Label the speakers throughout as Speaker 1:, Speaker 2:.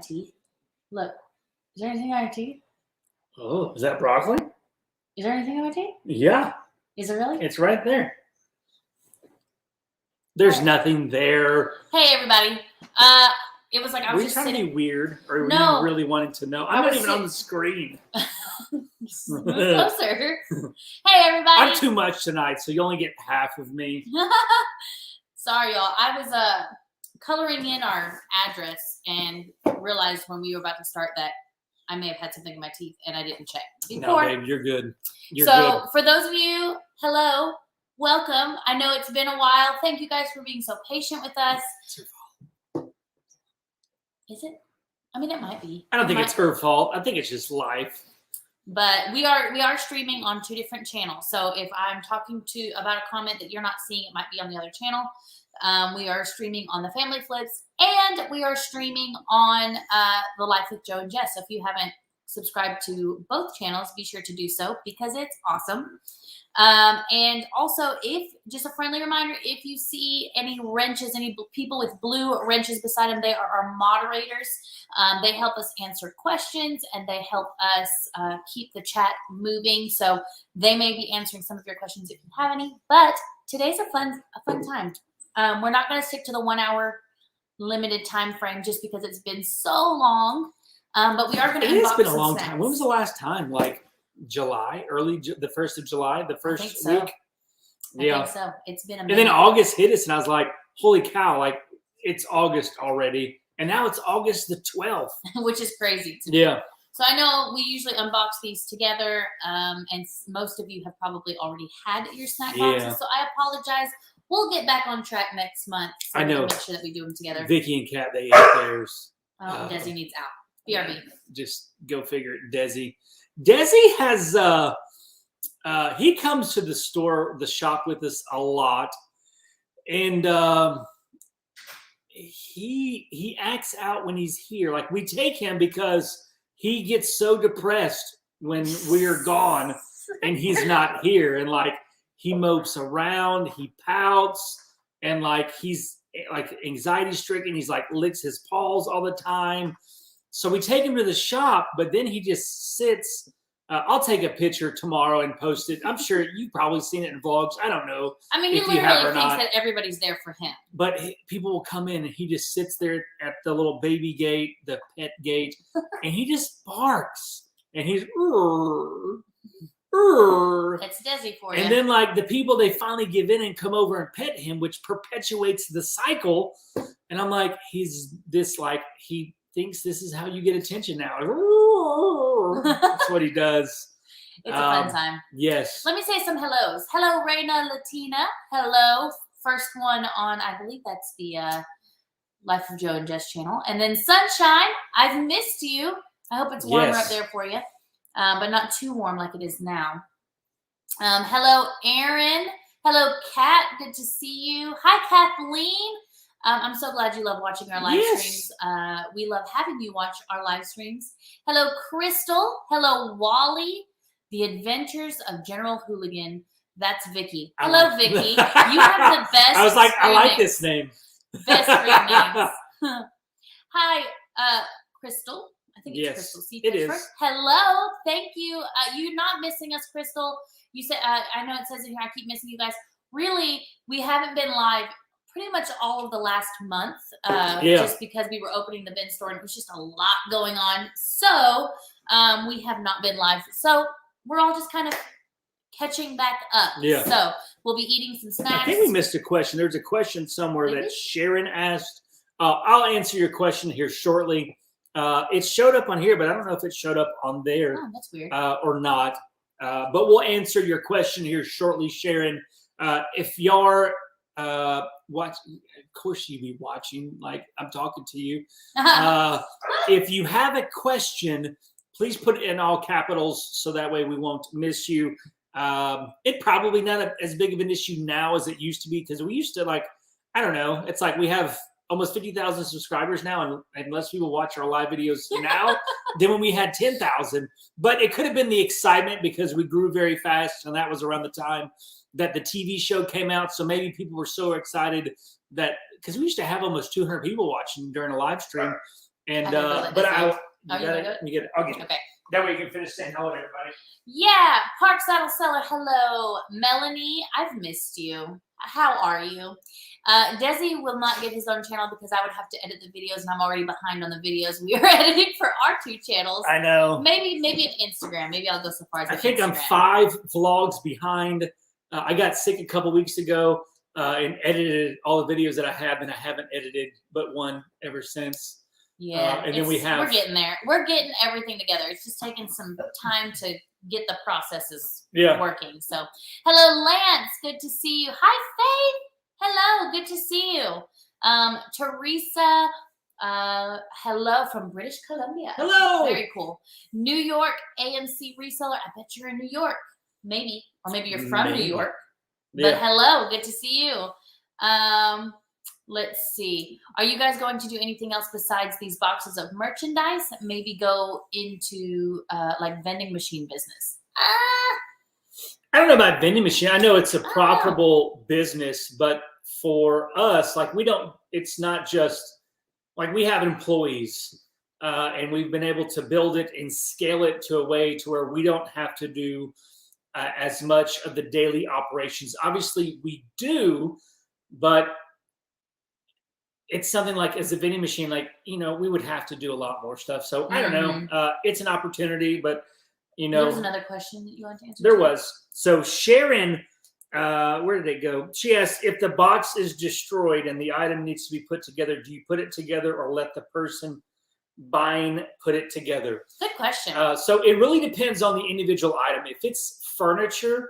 Speaker 1: teeth. Look. Is there anything on your teeth?
Speaker 2: Oh, is that broccoli?
Speaker 1: Is there anything on my teeth?
Speaker 2: Yeah.
Speaker 1: Is it really?
Speaker 2: It's right there. There's nothing there.
Speaker 1: Hey, everybody. It was like I was just
Speaker 2: trying to be weird, or were
Speaker 1: No.
Speaker 2: you really wanting to know? I'm not even on the screen.
Speaker 1: Move closer. Hey, everybody.
Speaker 2: I'm too much tonight, so you only get half of me.
Speaker 1: Sorry, y'all. I was coloring in our address and realized when we were about to start that I may have had something in my teeth and I didn't check before.
Speaker 2: No, babe, you're good. You're
Speaker 1: good.
Speaker 2: good.
Speaker 1: For those of you, hello, welcome. I know it's been a while. Thank you guys for being so patient with us.
Speaker 2: It's her fault.
Speaker 1: Is it? I mean, it might be.
Speaker 2: I don't think it's her fault. I think it's just life.
Speaker 1: But we are streaming on 2 different channels. So if I'm talking about a comment that you're not seeing, it might be on the other channel. We are streaming on the Family Flips, and we are streaming on the Life with Joe and Jess. So if you haven't subscribed to both channels, be sure to do so because it's awesome. And also, if just a friendly reminder, if you see any wrenches, any people with blue wrenches beside them, they are our moderators. They help us answer questions and they help us keep the chat moving. So they may be answering some of your questions if you have any. But today's a fun time. We're not going to stick to the 1 hour limited time frame just because it's been so long. But we are going to.
Speaker 2: It's been a long time. When was the last time? Like July, the 1st of July, the first week.
Speaker 1: I think so. It's been a minute.
Speaker 2: And then August hit us, and I was like, "Holy cow! Like it's August already." And now it's August the 12th,
Speaker 1: which is crazy to me.
Speaker 2: Yeah.
Speaker 1: So I know we usually unbox these together, and most of you have probably already had your snack boxes. So I apologize. We'll get back on track next month. So
Speaker 2: I know.
Speaker 1: Make sure that we do them together.
Speaker 2: Vicky and Kat, they ate theirs.
Speaker 1: Oh, Desi needs out. BRB.
Speaker 2: Just go figure it. Desi has he comes to the shop with us a lot, and he acts out when he's here. Like we take him because he gets so depressed when we're gone and he's not here, and like he mopes around, he pouts, and like he's like anxiety stricken. He's like licks his paws all the time. So we take him to the shop, but then he just sits. I'll take a picture tomorrow and post it. I'm sure you've probably seen it in vlogs. I don't know.
Speaker 1: I mean, he literally thinks that everybody's there for him.
Speaker 2: But people will come in and he just sits there at the little baby gate, the pet gate, and he just barks. And he's,
Speaker 1: That's Desi for you.
Speaker 2: And then like the people, they finally give in and come over and pet him, which perpetuates the cycle. And I'm like, he's this like, he thinks this is how you get attention now. That's what he does.
Speaker 1: It's a fun time.
Speaker 2: Yes.
Speaker 1: Let me say some hellos. Hello, Reina Latina. Hello. First one on, I believe that's the Life of Joe and Jess channel. And then Sunshine, I've missed you. I hope it's warmer up there for you, but not too warm like it is now. Hello, Aaron. Hello, Kat. Good to see you. Hi, Kathleen. I'm so glad you love watching our live streams. We love having you watch our live streams. Hello, Crystal. Hello, Wally. The Adventures of General Hooligan. That's Vicky. Hello, Vicky. You have the best.
Speaker 2: I was like, I like this name.
Speaker 1: Best screen names. Hi, Crystal. I think it's Crystal.
Speaker 2: It is.
Speaker 1: Hello. Thank you. You're not missing us, Crystal. You said, I know it says in here, I keep missing you guys. Really, we haven't been live pretty much all of the last month, just because we were opening the bin store and it was just a lot going on. So we have not been live. So we're all just kind of catching back up.
Speaker 2: Yeah.
Speaker 1: So we'll be eating some snacks.
Speaker 2: I think we missed a question. There's a question somewhere that Sharon asked. I'll answer your question here shortly. It showed up on here, but I don't know if it showed up on there.
Speaker 1: Oh, that's weird.
Speaker 2: Or not. But we'll answer your question here shortly, Sharon. If y'all watch, of course you be watching, like I'm talking to you. If you have a question, please put it in all capitals so that way we won't miss you. It probably not as big of an issue now as it used to be, because we used to, like, I don't know, it's like we have almost 50,000 subscribers now, and unless people watch our live videos now, than when we had 10,000. But it could have been the excitement because we grew very fast, and that was around the time that the TV show came out. So maybe people were so excited that, because we used to have almost 200 people watching during a live stream, And
Speaker 1: I
Speaker 2: but I
Speaker 1: Oh, you
Speaker 2: got
Speaker 1: wanna
Speaker 2: it.
Speaker 1: do it?
Speaker 2: You get it. I'll get it.
Speaker 1: Okay.
Speaker 2: That way you can finish saying hello to everybody.
Speaker 1: Yeah, Park Saddle Seller. Hello, Melanie. I've missed you. How are you? Desi will not get his own channel because I would have to edit the videos, and I'm already behind on the videos we are editing for our 2 channels.
Speaker 2: I know.
Speaker 1: Maybe an Instagram. Maybe I'll go so far as
Speaker 2: I think
Speaker 1: Instagram.
Speaker 2: I'm 5 vlogs behind. I got sick a couple weeks ago and edited all the videos that I have, and I haven't edited but one ever since.
Speaker 1: Yeah,
Speaker 2: and then
Speaker 1: we're getting there. We're getting everything together. It's just taking some time to get the processes working. So, hello, Lance. Good to see you. Hi, Faith. Hello. Good to see you. Teresa. Hello from British Columbia.
Speaker 2: Hello.
Speaker 1: Very cool. New York AMC reseller. I bet you're in New York. Maybe. Or maybe you're from New York.
Speaker 2: Yeah.
Speaker 1: But hello. Good to see you. Let's see. Are you guys going to do anything else besides these boxes of merchandise? Maybe go into like vending machine business.
Speaker 2: I don't know about vending machine. I know it's a profitable business, but for us, like it's not just like we have employees and we've been able to build it and scale it to a way to where we don't have to do as much of the daily operations. Obviously we do, but it's something like as a vending machine, like, we would have to do a lot more stuff. So I don't know. It's an opportunity, but
Speaker 1: There was another question that you wanted to answer.
Speaker 2: There was. So Sharon, where did it go? She asked, if the box is destroyed and the item needs to be put together, do you put it together or let the person buying put it together?
Speaker 1: Good question.
Speaker 2: So it really depends on the individual item. If it's furniture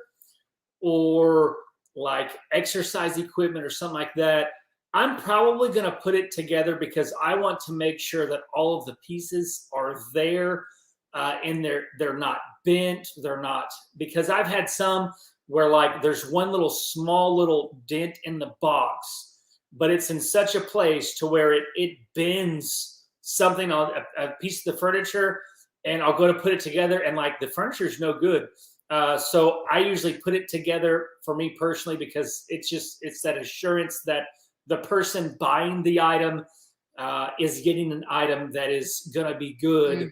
Speaker 2: or like exercise equipment or something like that, I'm probably going to put it together because I want to make sure that all of the pieces are there and they're not bent. They're not, because I've had some where like there's one small little dent in the box, but it's in such a place to where it bends something on a piece of the furniture, and I'll go to put it together and like the furniture is no good. So I usually put it together for me personally because it's that assurance that the person buying the item is getting an item that is going to be good,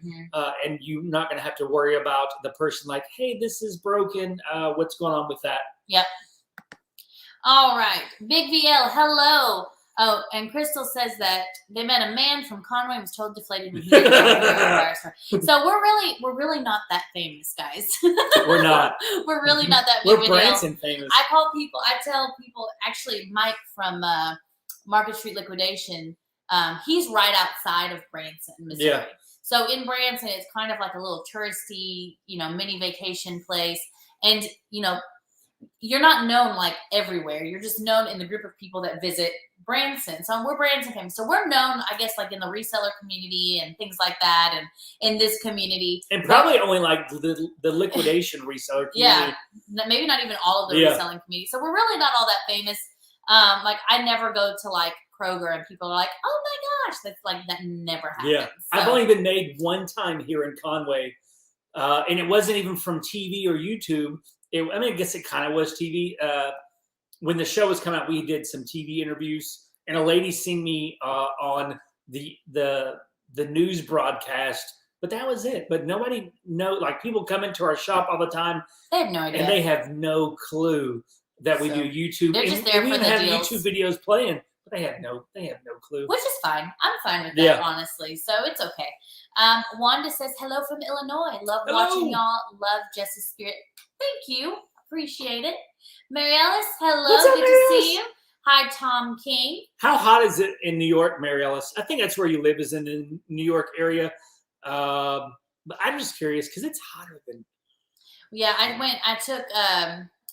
Speaker 2: and you're not going to have to worry about the person like, hey, this is broken. What's going on with that?
Speaker 1: Yep. All right. Big VL, hello. Oh, and Crystal says that they met a man from Conway and was totally deflated when he did So we're really not that famous, guys.
Speaker 2: We're not.
Speaker 1: We're really not that
Speaker 2: We're
Speaker 1: big.
Speaker 2: Branson famous.
Speaker 1: I tell people, actually, Mike from Market Street Liquidation, he's right outside of Branson, Missouri.
Speaker 2: Yeah.
Speaker 1: So in Branson, it's kind of like a little touristy, mini vacation place. And, you're not known like everywhere. You're just known in the group of people that visit Branson. So we're Branson famous. So we're known, I guess, like in the reseller community and things like that, and in this community.
Speaker 2: And probably only like the liquidation reseller community.
Speaker 1: Yeah, maybe not even all of the reselling community. So we're really not all that famous. Like I never go to like Kroger and people are like, oh my gosh, that's like, that never happens.
Speaker 2: Yeah,
Speaker 1: so.
Speaker 2: I've only been made one time here in Conway, and it wasn't even from TV or YouTube. I guess it kind of was TV. When the show was coming out, we did some TV interviews, and a lady seen me on the news broadcast, but that was it. But nobody like people come into our shop all the time.
Speaker 1: They have no idea,
Speaker 2: and they have no clue that we do YouTube.
Speaker 1: They're just there
Speaker 2: and
Speaker 1: for
Speaker 2: we
Speaker 1: the
Speaker 2: have
Speaker 1: deals.
Speaker 2: YouTube videos playing, but they have no clue.
Speaker 1: Which is fine. I'm fine with that, honestly. So it's okay. Wanda says hello from Illinois. Love watching y'all. Love Jess's spirit. Thank you. Appreciate it. Mary Ellis, hello.
Speaker 2: What's up,
Speaker 1: Good
Speaker 2: Mary
Speaker 1: to
Speaker 2: Ellis?
Speaker 1: see you. Hi, Tom King.
Speaker 2: How hot is it in New York, Mary Ellis? I think that's where you live, is in the New York area. But I'm just curious because it's hotter than.
Speaker 1: Yeah, I took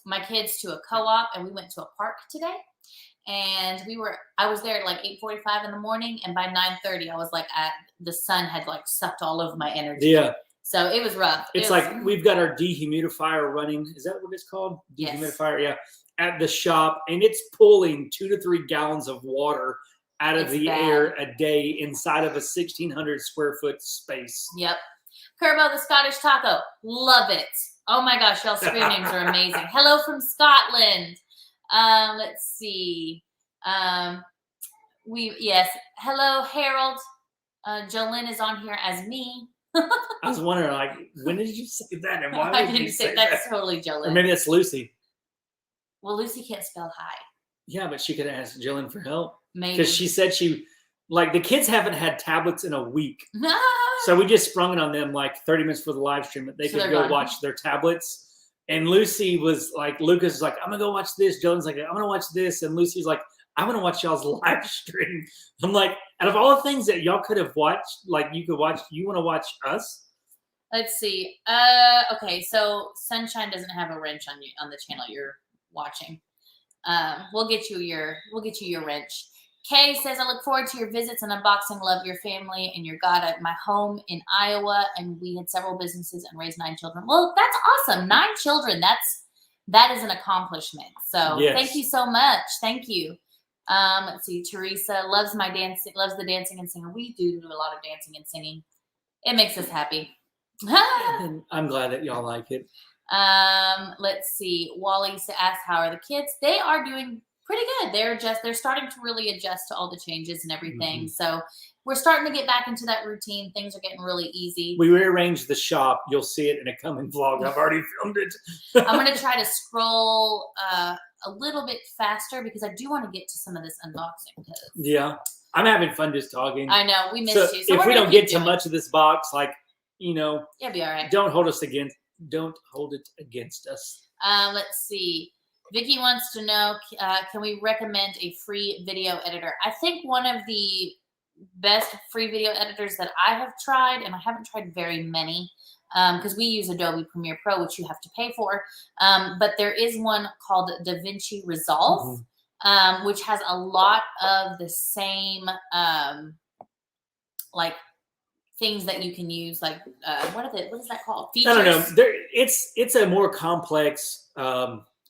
Speaker 1: my kids to a co-op and we went to a park today. And I was there at like 8:45 in the morning, and by 9:30 I was like the sun had like sucked all of my energy.
Speaker 2: Yeah.
Speaker 1: So it was rough.
Speaker 2: It's like we've got our dehumidifier running. Is that what it's called? Dehumidifier,
Speaker 1: yes.
Speaker 2: Yeah. At the shop, and it's pulling 2 to 3 gallons of water out of the air a day inside of a 1,600 square foot space.
Speaker 1: Yep. Kerbo the Scottish Taco. Love it. Oh my gosh, y'all's screen names are amazing. Hello from Scotland. Let's see. Hello, Harold. Jolene is on here as me.
Speaker 2: I was wondering, like, when did you say that? And why
Speaker 1: I
Speaker 2: did you
Speaker 1: didn't say
Speaker 2: say
Speaker 1: that's
Speaker 2: that?
Speaker 1: totally
Speaker 2: Or
Speaker 1: Jolene.
Speaker 2: maybe that's Lucy.
Speaker 1: Well, Lucy can't spell hi.
Speaker 2: Yeah, but she could ask Jillian for help.
Speaker 1: Maybe.
Speaker 2: Because she said like, the kids haven't had tablets in a week.
Speaker 1: No.
Speaker 2: So we just sprung it on them like 30 minutes for the live stream that they
Speaker 1: So
Speaker 2: could
Speaker 1: they're
Speaker 2: go
Speaker 1: gone.
Speaker 2: watch their tablets. And Lucy was like, Lucas is like, I'm going to go watch this. Jillian's like, I'm going to watch this. And Lucy's like, I want to watch y'all's live stream. I'm like, out of all the things that y'all could have watched, like you could watch, you want to watch us?
Speaker 1: Let's see. Okay, so Sunshine doesn't have a wrench on the channel you're watching. We'll get you your wrench. Kay says, I look forward to your visits and unboxing. Love your family and your God at my home in Iowa. And we had several businesses and raised 9 children. Well, that's awesome. 9 children. That is an accomplishment. So
Speaker 2: Yes.
Speaker 1: Thank you so much. Thank you. Let's see. Teresa loves my dancing, loves the dancing and singing. We do a lot of dancing and singing. It makes us happy.
Speaker 2: And I'm glad that y'all like it.
Speaker 1: Let's see. Wally asked, how are the kids? They are doing pretty good. They're starting to really adjust to all the changes and everything.
Speaker 2: Mm-hmm.
Speaker 1: So we're starting to get back into that routine. Things are getting really easy.
Speaker 2: We rearranged the shop. You'll see it in a coming vlog. I've already filmed it.
Speaker 1: I'm going to try to scroll a little bit faster because I do want to get to some of this unboxing.
Speaker 2: Yeah. I'm having fun just talking.
Speaker 1: I know. We missed you. So
Speaker 2: if we don't get to much of this box, like,
Speaker 1: it'll be all right.
Speaker 2: Don't hold it against us.
Speaker 1: Let's see. Vicky wants to know, can we recommend a free video editor? I think one of the best free video editors that I have tried, and I haven't tried very many because we use Adobe Premiere Pro, which you have to pay for. But there is one called DaVinci Resolve, which has a lot of the same like things that you can use, like what is that called? Features?
Speaker 2: I don't know. It's a more complex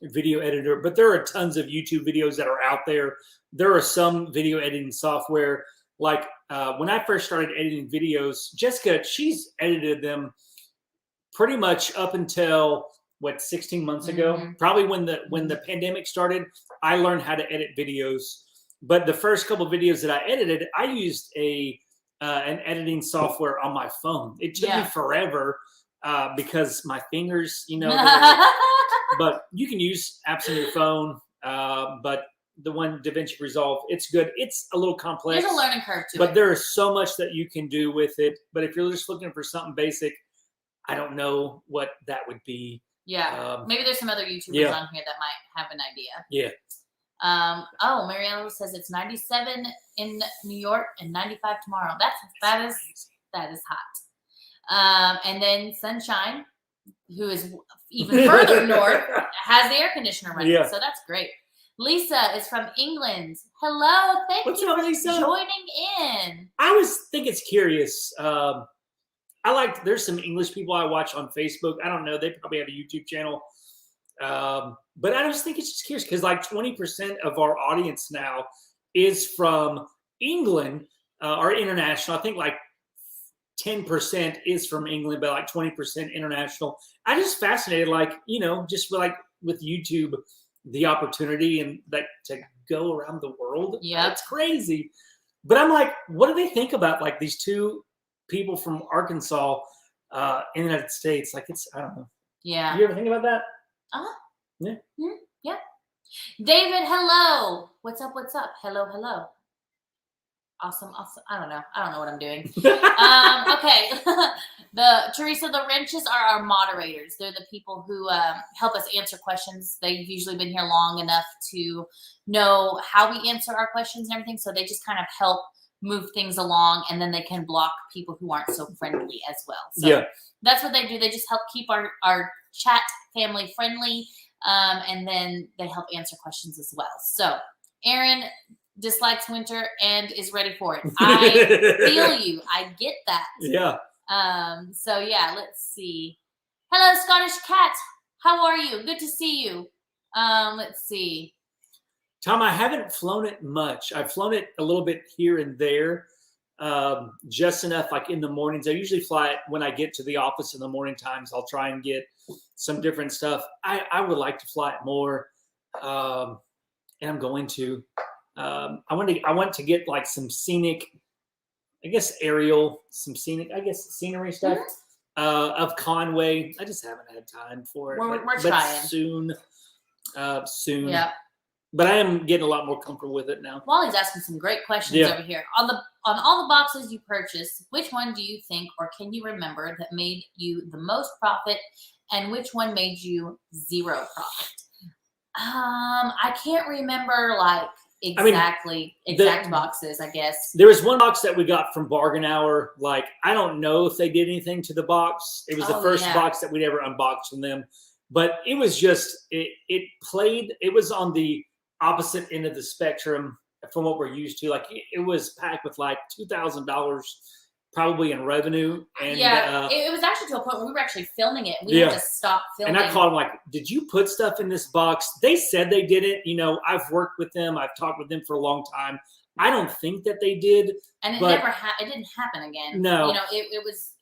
Speaker 2: video editor, but there are tons of YouTube videos that are out there. There are some video editing software, like when I first started editing videos, Jessica, she's edited them pretty much up until 16 months ago, probably when the pandemic started. I learned how to edit videos, but the first couple of videos that I edited, I used an editing software on my phone. It took me forever because my fingers, but you can use apps on your phone. But the one DaVinci Resolve, it's good. It's a little complex.
Speaker 1: There's a learning curve to it.
Speaker 2: But there is so much that you can do with it. But if you're just looking for something basic, I don't know what that would be.
Speaker 1: Yeah. Maybe there's some other YouTubers on here that might have an idea.
Speaker 2: Yeah.
Speaker 1: Oh, Mariella says it's 97 in New York and 95 tomorrow. That is hot. And then Sunshine, who is even further north, has the air conditioner running. So that's great. Lisa is from England. Hello, thank you for joining in.
Speaker 2: I think it's curious. There's some English people I watch on Facebook. I don't know. They probably have a YouTube channel. But I just think it's just curious because like 20% of our audience now is from England or international. I think like 10% is from England, but like 20% international. I'm just fascinated, just like with YouTube, the opportunity and like to go around the world.
Speaker 1: Yeah,
Speaker 2: it's crazy. But I'm like, what do they think about like these two people from Arkansas in the United States? Like I don't know.
Speaker 1: Yeah.
Speaker 2: You ever think about that?
Speaker 1: Yeah. Yeah. David, hello. What's up? Hello. Awesome. I don't know what I'm doing. Okay. Teresa, the wrenches are our moderators. They're the people who help us answer questions. They've usually been here long enough to know how we answer our questions and everything. So they just kind of help move things along, and then they can block people who aren't so friendly as well. So that's what they do. They just help keep our chat family friendly. And then they help answer questions as well. So Aaron dislikes winter and is ready for it. I feel you. I get that.
Speaker 2: Yeah.
Speaker 1: So yeah, let's see. Hello, Scottish Cat. How are you? Good to see you. Let's see.
Speaker 2: Tom, I haven't flown it much. I've flown it a little bit here and there, just enough like in the mornings. I usually fly it when I get to the office in the morning times. I'll try and get some different stuff. I would like to fly it more, and I'm going to. I want to get like some scenic I guess aerial, some scenery stuff of Conway. I just haven't had time for it.
Speaker 1: We're
Speaker 2: but
Speaker 1: trying.
Speaker 2: soon.
Speaker 1: Yeah.
Speaker 2: But I am getting a lot more comfortable with it now.
Speaker 1: Wally's asking some great questions over here. On all the boxes you purchased, which one do you think or can you remember that made you the most profit, and which one made you zero profit? I can't remember like exact boxes, I guess.
Speaker 2: There was one box that we got from Bargain Hour. Like, I don't know if they did anything to the box. It was the first box that we'd ever unboxed from them. But it was just, it was on the opposite end of the spectrum from what we're used to. Like, it was packed with like $2,000 probably in revenue. And
Speaker 1: it was actually to a point where we were actually filming it. We had to stop filming.
Speaker 2: And I called them like, did you put stuff in this box? They said they didn't. You know, I've worked with them. I've talked with them for a long time. I don't think that they did.
Speaker 1: And it didn't happen again.
Speaker 2: No.
Speaker 1: You know, it was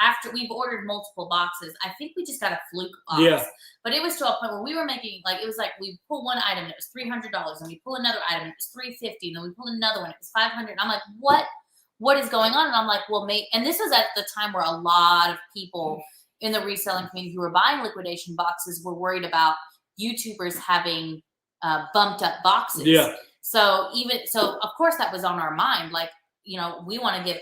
Speaker 1: after we've ordered multiple boxes. I think we just got a fluke box.
Speaker 2: Yeah.
Speaker 1: But it was to a point where we were making, like, it was like we pull one item and it was $300, and we pull another item and it was $350, and then we pull another one, it was $500. And I'm like, what is going on? And I'm like, well, and this was at the time where a lot of people in the reselling community who were buying liquidation boxes were worried about YouTubers having bumped up boxes.
Speaker 2: Yeah.
Speaker 1: So of course that was on our mind. Like, you know, we want to give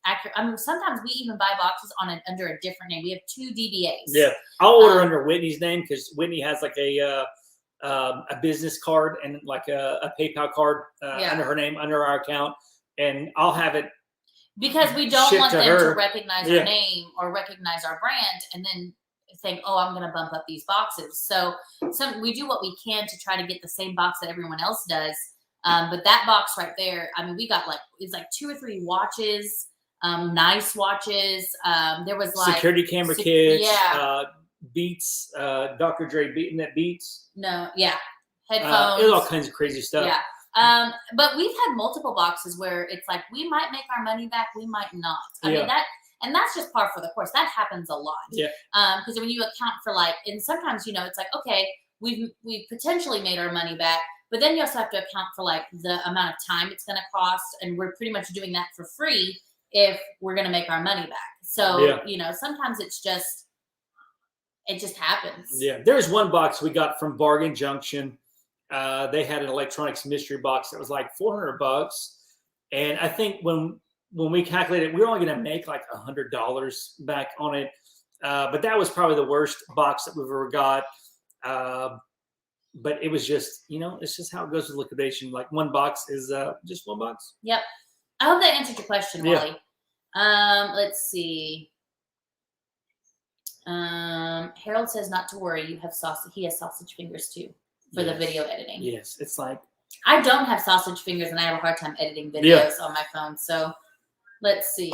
Speaker 1: accurate. I mean, sometimes we even buy boxes under a different name. We have 2 DBAs.
Speaker 2: Yeah, I'll order under Whitney's name because Whitney has like a business card and like a PayPal card under her name, under our account, and We have it
Speaker 1: because we don't want them to recognize our name or recognize our brand and then think, oh, I'm going to bump up these boxes. So we do what we can to try to get the same box that everyone else does. But that box right there, I mean, we got it's like 2 or 3 watches, nice watches. There was like
Speaker 2: security camera kits, Beats, Dr. Dre Beats.
Speaker 1: No, headphones.
Speaker 2: There's all kinds of crazy stuff.
Speaker 1: Yeah. But we've had multiple boxes where it's like, we might make our money back, we might not. I mean, and that's just par for the course. That happens a lot.
Speaker 2: Yeah.
Speaker 1: Because when you account for and sometimes, you know, it's like, okay, we've potentially made our money back, but then you also have to account for like the amount of time it's going to cost. And we're pretty much doing that for free if we're going to make our money back. So, you know, sometimes it just happens.
Speaker 2: Yeah. There's one box we got from Bargain Junction. They had an electronics mystery box that was like $400. And I think when we calculated, we were only going to make like $100 back on it. But that was probably the worst box that we've ever got. But it was just, you know, it's just how it goes with liquidation. Like one box is just one box.
Speaker 1: Yep. I hope that answered your question, Wally. Let's see. Harold says not to worry. You have sausage. He has sausage fingers too for the video editing.
Speaker 2: Yes. It's like,
Speaker 1: I don't have sausage fingers and I have a hard time editing videos on my phone. So let's see.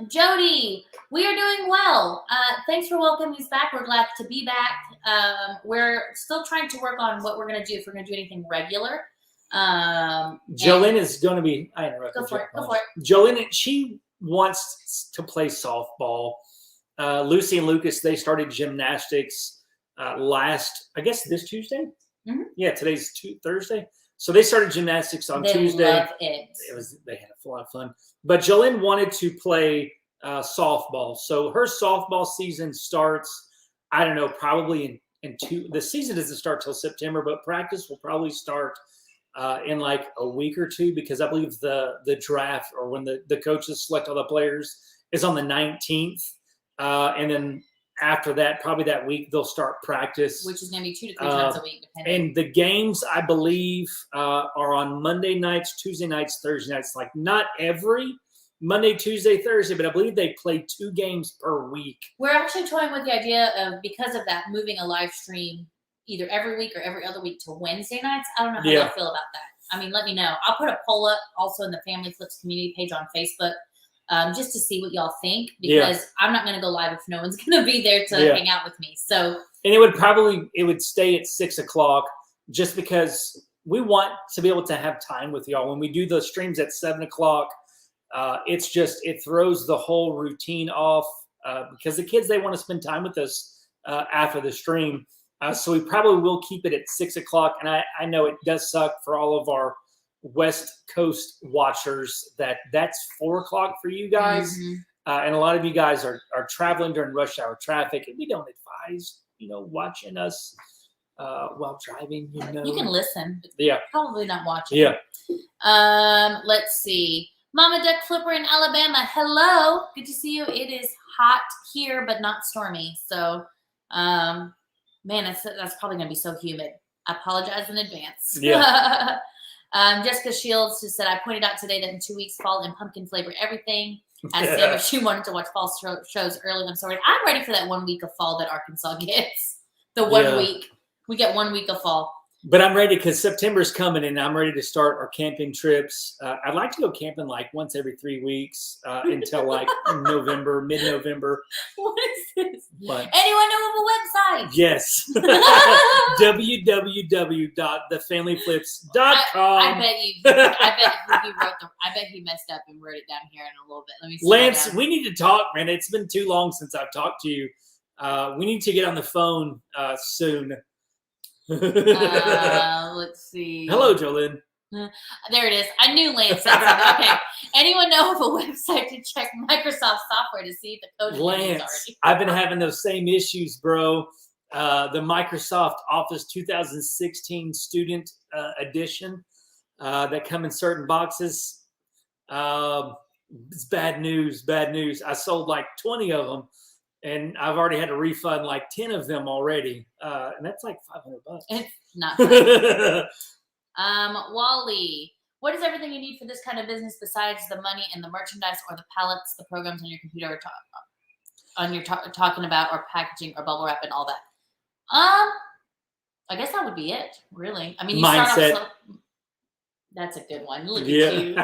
Speaker 1: Jody, we are doing well. Thanks for welcoming us back. We're glad to be back. We're still trying to work on what we're going to do, if we're going to do anything regular.
Speaker 2: Jolene is going to be, I interrupted.
Speaker 1: Go for it.
Speaker 2: Jolene, she wants to play softball. Lucy and Lucas, they started gymnastics this Tuesday. Mm-hmm. Yeah, today's Thursday. So they started gymnastics on Tuesday.
Speaker 1: Love it.
Speaker 2: They had a lot of fun. But Jolene wanted to play softball. So her softball season starts, I don't know, probably in the season doesn't start till September, but practice will probably start in like a week or two, because I believe the draft, or when the coaches select all the players, is on the 19th. And then after that, probably that week, they'll start practice.
Speaker 1: Which is going to be 2 to 3 times a week, depending.
Speaker 2: And the games, I believe, are on Monday nights, Tuesday nights, Thursday nights. Like, not every Monday, Tuesday, Thursday, but I believe they play 2 games per week.
Speaker 1: We're actually toying with the idea of, because of that, moving a live stream either every week or every other week to Wednesday nights. I don't know how you'll feel about that. I mean, let me know. I'll put a poll up also in the Family Flips community page on Facebook. Just to see what y'all think, because I'm not going to go live if no one's going to be there to hang out with me. So, and
Speaker 2: it would stay at 6 o'clock, just because we want to be able to have time with y'all. When we do the streams at 7 o'clock, it throws the whole routine off, because the kids, they want to spend time with us after the stream. So we probably will keep it at 6 o'clock. And I know it does suck for all of our West Coast watchers that's 4 o'clock for you guys.
Speaker 1: Mhm.
Speaker 2: And a lot of you guys are traveling during rush hour traffic, and we don't advise, watching us while driving,
Speaker 1: You can listen, but
Speaker 2: Yeah.
Speaker 1: probably not watching.
Speaker 2: Yeah.
Speaker 1: Let's see. Mama Duck Flipper in Alabama. Hello. Good to see you. It is hot here, but not stormy. So, man, that's probably going to be so humid. I apologize in advance.
Speaker 2: Yeah.
Speaker 1: Jessica Shields just said, I pointed out today that in 2 weeks, fall and pumpkin flavor everything. As Sam, if she wanted to watch fall shows early, I'm sorry. I'm ready for that 1 week of fall that Arkansas gets. The 1 week. We get 1 week of fall.
Speaker 2: But I'm ready because September's coming, and I'm ready to start our camping trips. I'd like to go camping like once every 3 weeks until like November, mid-November.
Speaker 1: What is this?
Speaker 2: But
Speaker 1: anyone know of a website?
Speaker 2: Yes. www.thefamilyflips.com.
Speaker 1: I bet he messed up and wrote it down here in a little bit. Let me see.
Speaker 2: Lance, we need to talk, man. It's been too long since I've talked to you. We need to get on the phone soon.
Speaker 1: Let's see.
Speaker 2: Hello, Jolene.
Speaker 1: There it is. I knew Lance said something. Okay. Anyone know of a website to check Microsoft software to see if the code is already?
Speaker 2: Lance, I've been having those same issues, bro. The Microsoft Office 2016 Student Edition that come in certain boxes. It's bad news. Bad news. I sold like 20 of them. And I've already had to refund like 10 of them already. And that's like $500.
Speaker 1: It's not funny. Wally, what is everything you need for this kind of business besides the money and the merchandise or the pallets, the programs on your computer talking about, or packaging or bubble wrap and all that? I guess that would be it, really. I mean, you
Speaker 2: mindset.
Speaker 1: start off that's a good one. Look at you.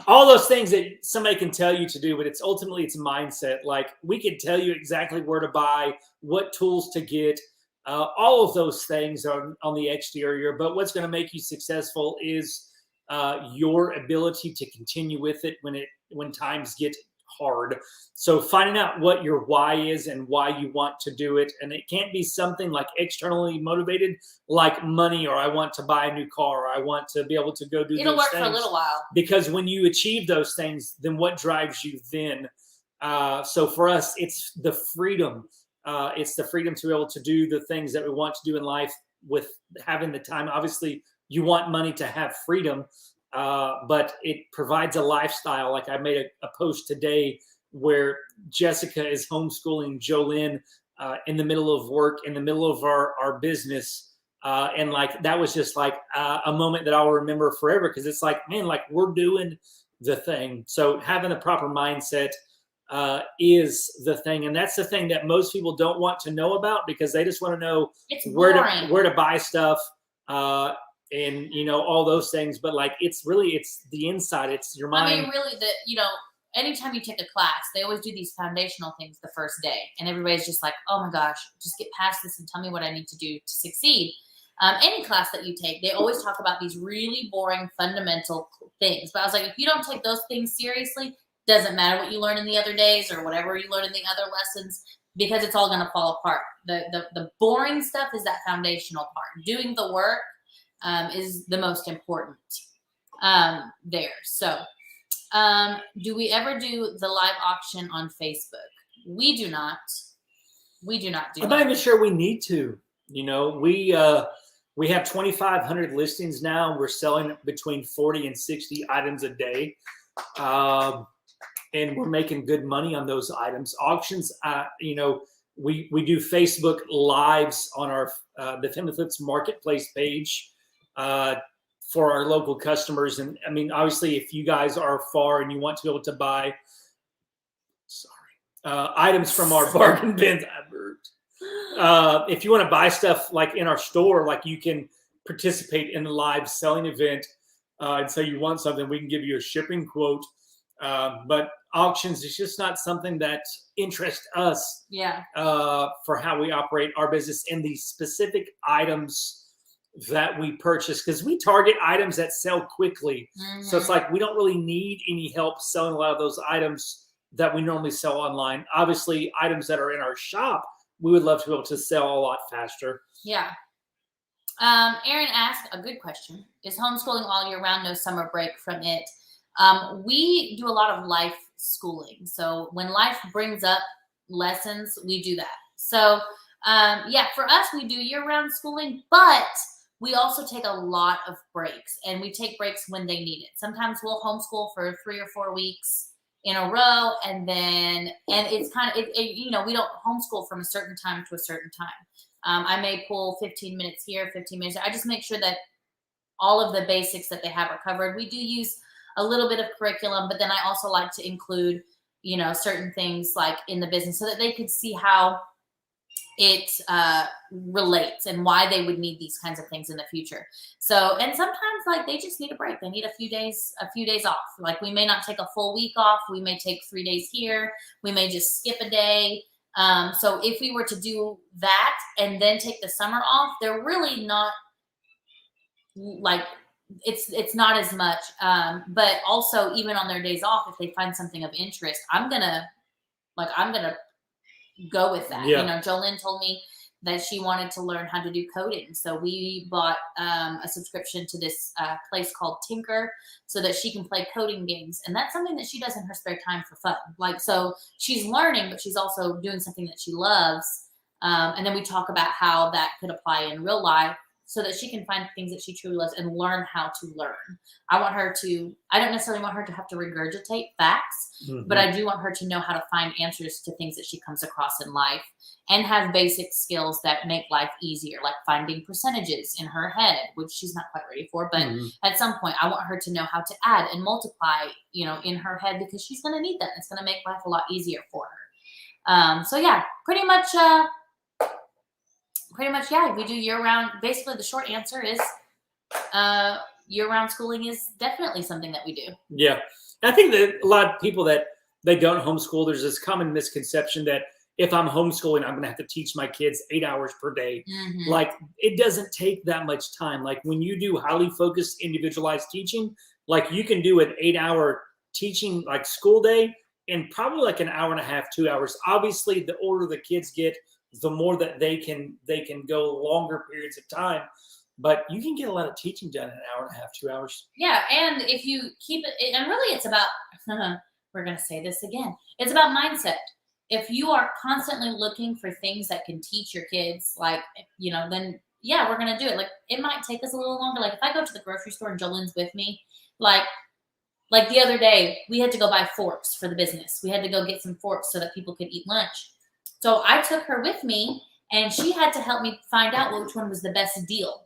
Speaker 2: All those things that somebody can tell you to do, but it's mindset. Like, we can tell you exactly where to buy, what tools to get, all of those things are on the exterior. But what's going to make you successful is your ability to continue with it when times get hard. So finding out what your why is and why you want to do it. And it can't be something like externally motivated, like money, or I want to buy a new car, or I want to be able to go do those things.
Speaker 1: It'll work for a little while.
Speaker 2: Because when you achieve those things, then what drives you then? So for us, it's the freedom. It's the freedom to be able to do the things that we want to do in life with having the time. Obviously, you want money to have freedom. But it provides a lifestyle. Like, I made a post today where Jessica is homeschooling Jolene in the middle of work, in the middle of our business. And like, that was just like a moment that I'll remember forever. Cause it's like, man, like, we're doing the thing. So having the proper mindset is the thing. And that's the thing that most people don't want to know about, because they just want to know where to buy stuff. And all those things, but like, it's the inside, it's your mind.
Speaker 1: I mean, really, anytime you take a class, they always do these foundational things the first day, and everybody's just like, oh my gosh, just get past this and tell me what I need to do to succeed. Any class that you take, they always talk about these really boring fundamental things, but I was like, if you don't take those things seriously, doesn't matter what you learn in the other days or whatever you learn in the other lessons, because it's all going to fall apart. The boring stuff is that foundational part. Doing the work is the most important there. So do we ever do the live auction on Facebook? We do not. I'm
Speaker 2: not even sure we need to. We have 2,500 listings now. We're selling between 40 and 60 items a day. And we're making good money on those items. Auctions, we do Facebook lives on our the Family Flips marketplace page for our local customers. And I mean, obviously, if you guys are far and you want to be able to buy items from our bargain bins, if you want to buy stuff like in our store, like, you can participate in the live selling event and say you want something, we can give you a shipping quote. But auctions is just not something that interests us.
Speaker 1: Yeah.
Speaker 2: For how we operate our business and the specific items that we purchase, because we target items that sell quickly. Mm-hmm. So it's like, we don't really need any help selling a lot of those items that we normally sell online. Obviously, items that are in our shop, we would love to be able to sell a lot faster.
Speaker 1: Yeah. Aaron asked a good question. Is homeschooling all year round, no summer break from it? We do a lot of life schooling. So when life brings up lessons, we do that. So yeah, for us, we do year round schooling, but we also take a lot of breaks, and we take breaks when they need it. Sometimes we'll homeschool for 3 or 4 weeks in a row, and it's kind of, you know, we don't homeschool from a certain time to a certain time. I may pull 15 minutes here, 15 minutes. I just make sure that all of the basics that they have are covered. We do use a little bit of curriculum, but then I also like to include, you know, certain things like in the business so that they could see how it relates and why they would need these kinds of things in the future. So, and sometimes like they just need a break. They need a few days off. Like we may not take a full week off. We may take 3 days here. We may just skip a day. So if we were to do that and then take the summer off, they're really not like, it's not as much. But also even on their days off, if they find something of interest, I'm gonna go with that.
Speaker 2: Yeah.
Speaker 1: You know, Jolene told me that she wanted to learn how to do coding. So we bought a subscription to this place called Tinker so that she can play coding games. And that's something that she does in her spare time for fun. Like, so she's learning, but she's also doing something that she loves. And then we talk about how that could apply in real life so that she can find things that she truly loves and learn how to learn. I don't necessarily want her to have to regurgitate facts, but I do want her to know how to find answers to things that she comes across in life and have basic skills that make life easier, like finding percentages in her head, which she's not quite ready for. But at some point, I want her to know how to add and multiply, you know, in her head, because she's going to need that. It's going to make life a lot easier for her. So yeah, pretty much, yeah, we do year-round. Basically, the short answer is year-round schooling is definitely something that we do.
Speaker 2: Yeah. I think that a lot of people that they don't homeschool, there's this common misconception that if I'm homeschooling, I'm going to have to teach my kids 8 hours per day. Like, it doesn't take that much time. Like, when you do highly focused, individualized teaching, like you can do an 8-hour teaching, like school day, in probably like an hour and a half, 2 hours. Obviously, the older the kids get, the more that they can go longer periods of time, but you can get a lot of teaching done in an hour and a half, 2 hours.
Speaker 1: Yeah, and if you keep it, and really it's about, we're going to say this again, it's about mindset. If you are constantly looking for things that can teach your kids, like, you know, then yeah, we're going to do it. Like, it might take us a little longer. Like, if I go to the grocery store and Jolene's with me, like the other day, we had to go buy forks for the business. We had to go get some forks so that people could eat lunch. So I took her with me, and she had to help me find out which one was the best deal.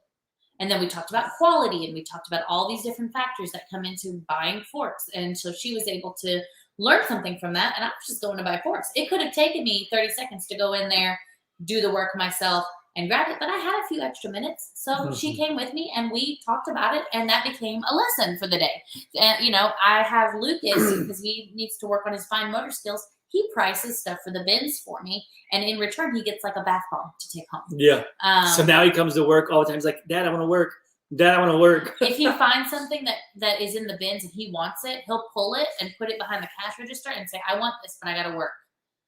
Speaker 1: And then we talked about quality, and we talked about all these different factors that come into buying forks. And so she was able to learn something from that, and I was just going to buy forks. It could have taken me 30 seconds to go in there, do the work myself, and grab it, but I had a few extra minutes. So she came with me, and we talked about it, and that became a lesson for the day. And, you know, I have Lucas, because he needs to work on his fine motor skills. He prices stuff for the bins for me, and in return, he gets like a bath bomb to take home. Yeah.
Speaker 2: So now he comes to work all the time. He's like, "Dad, I want to work. Dad, I want to work."
Speaker 1: If he finds something that is in the bins and he wants it, he'll pull it and put it behind the cash register and say, "I want this, but I got to work."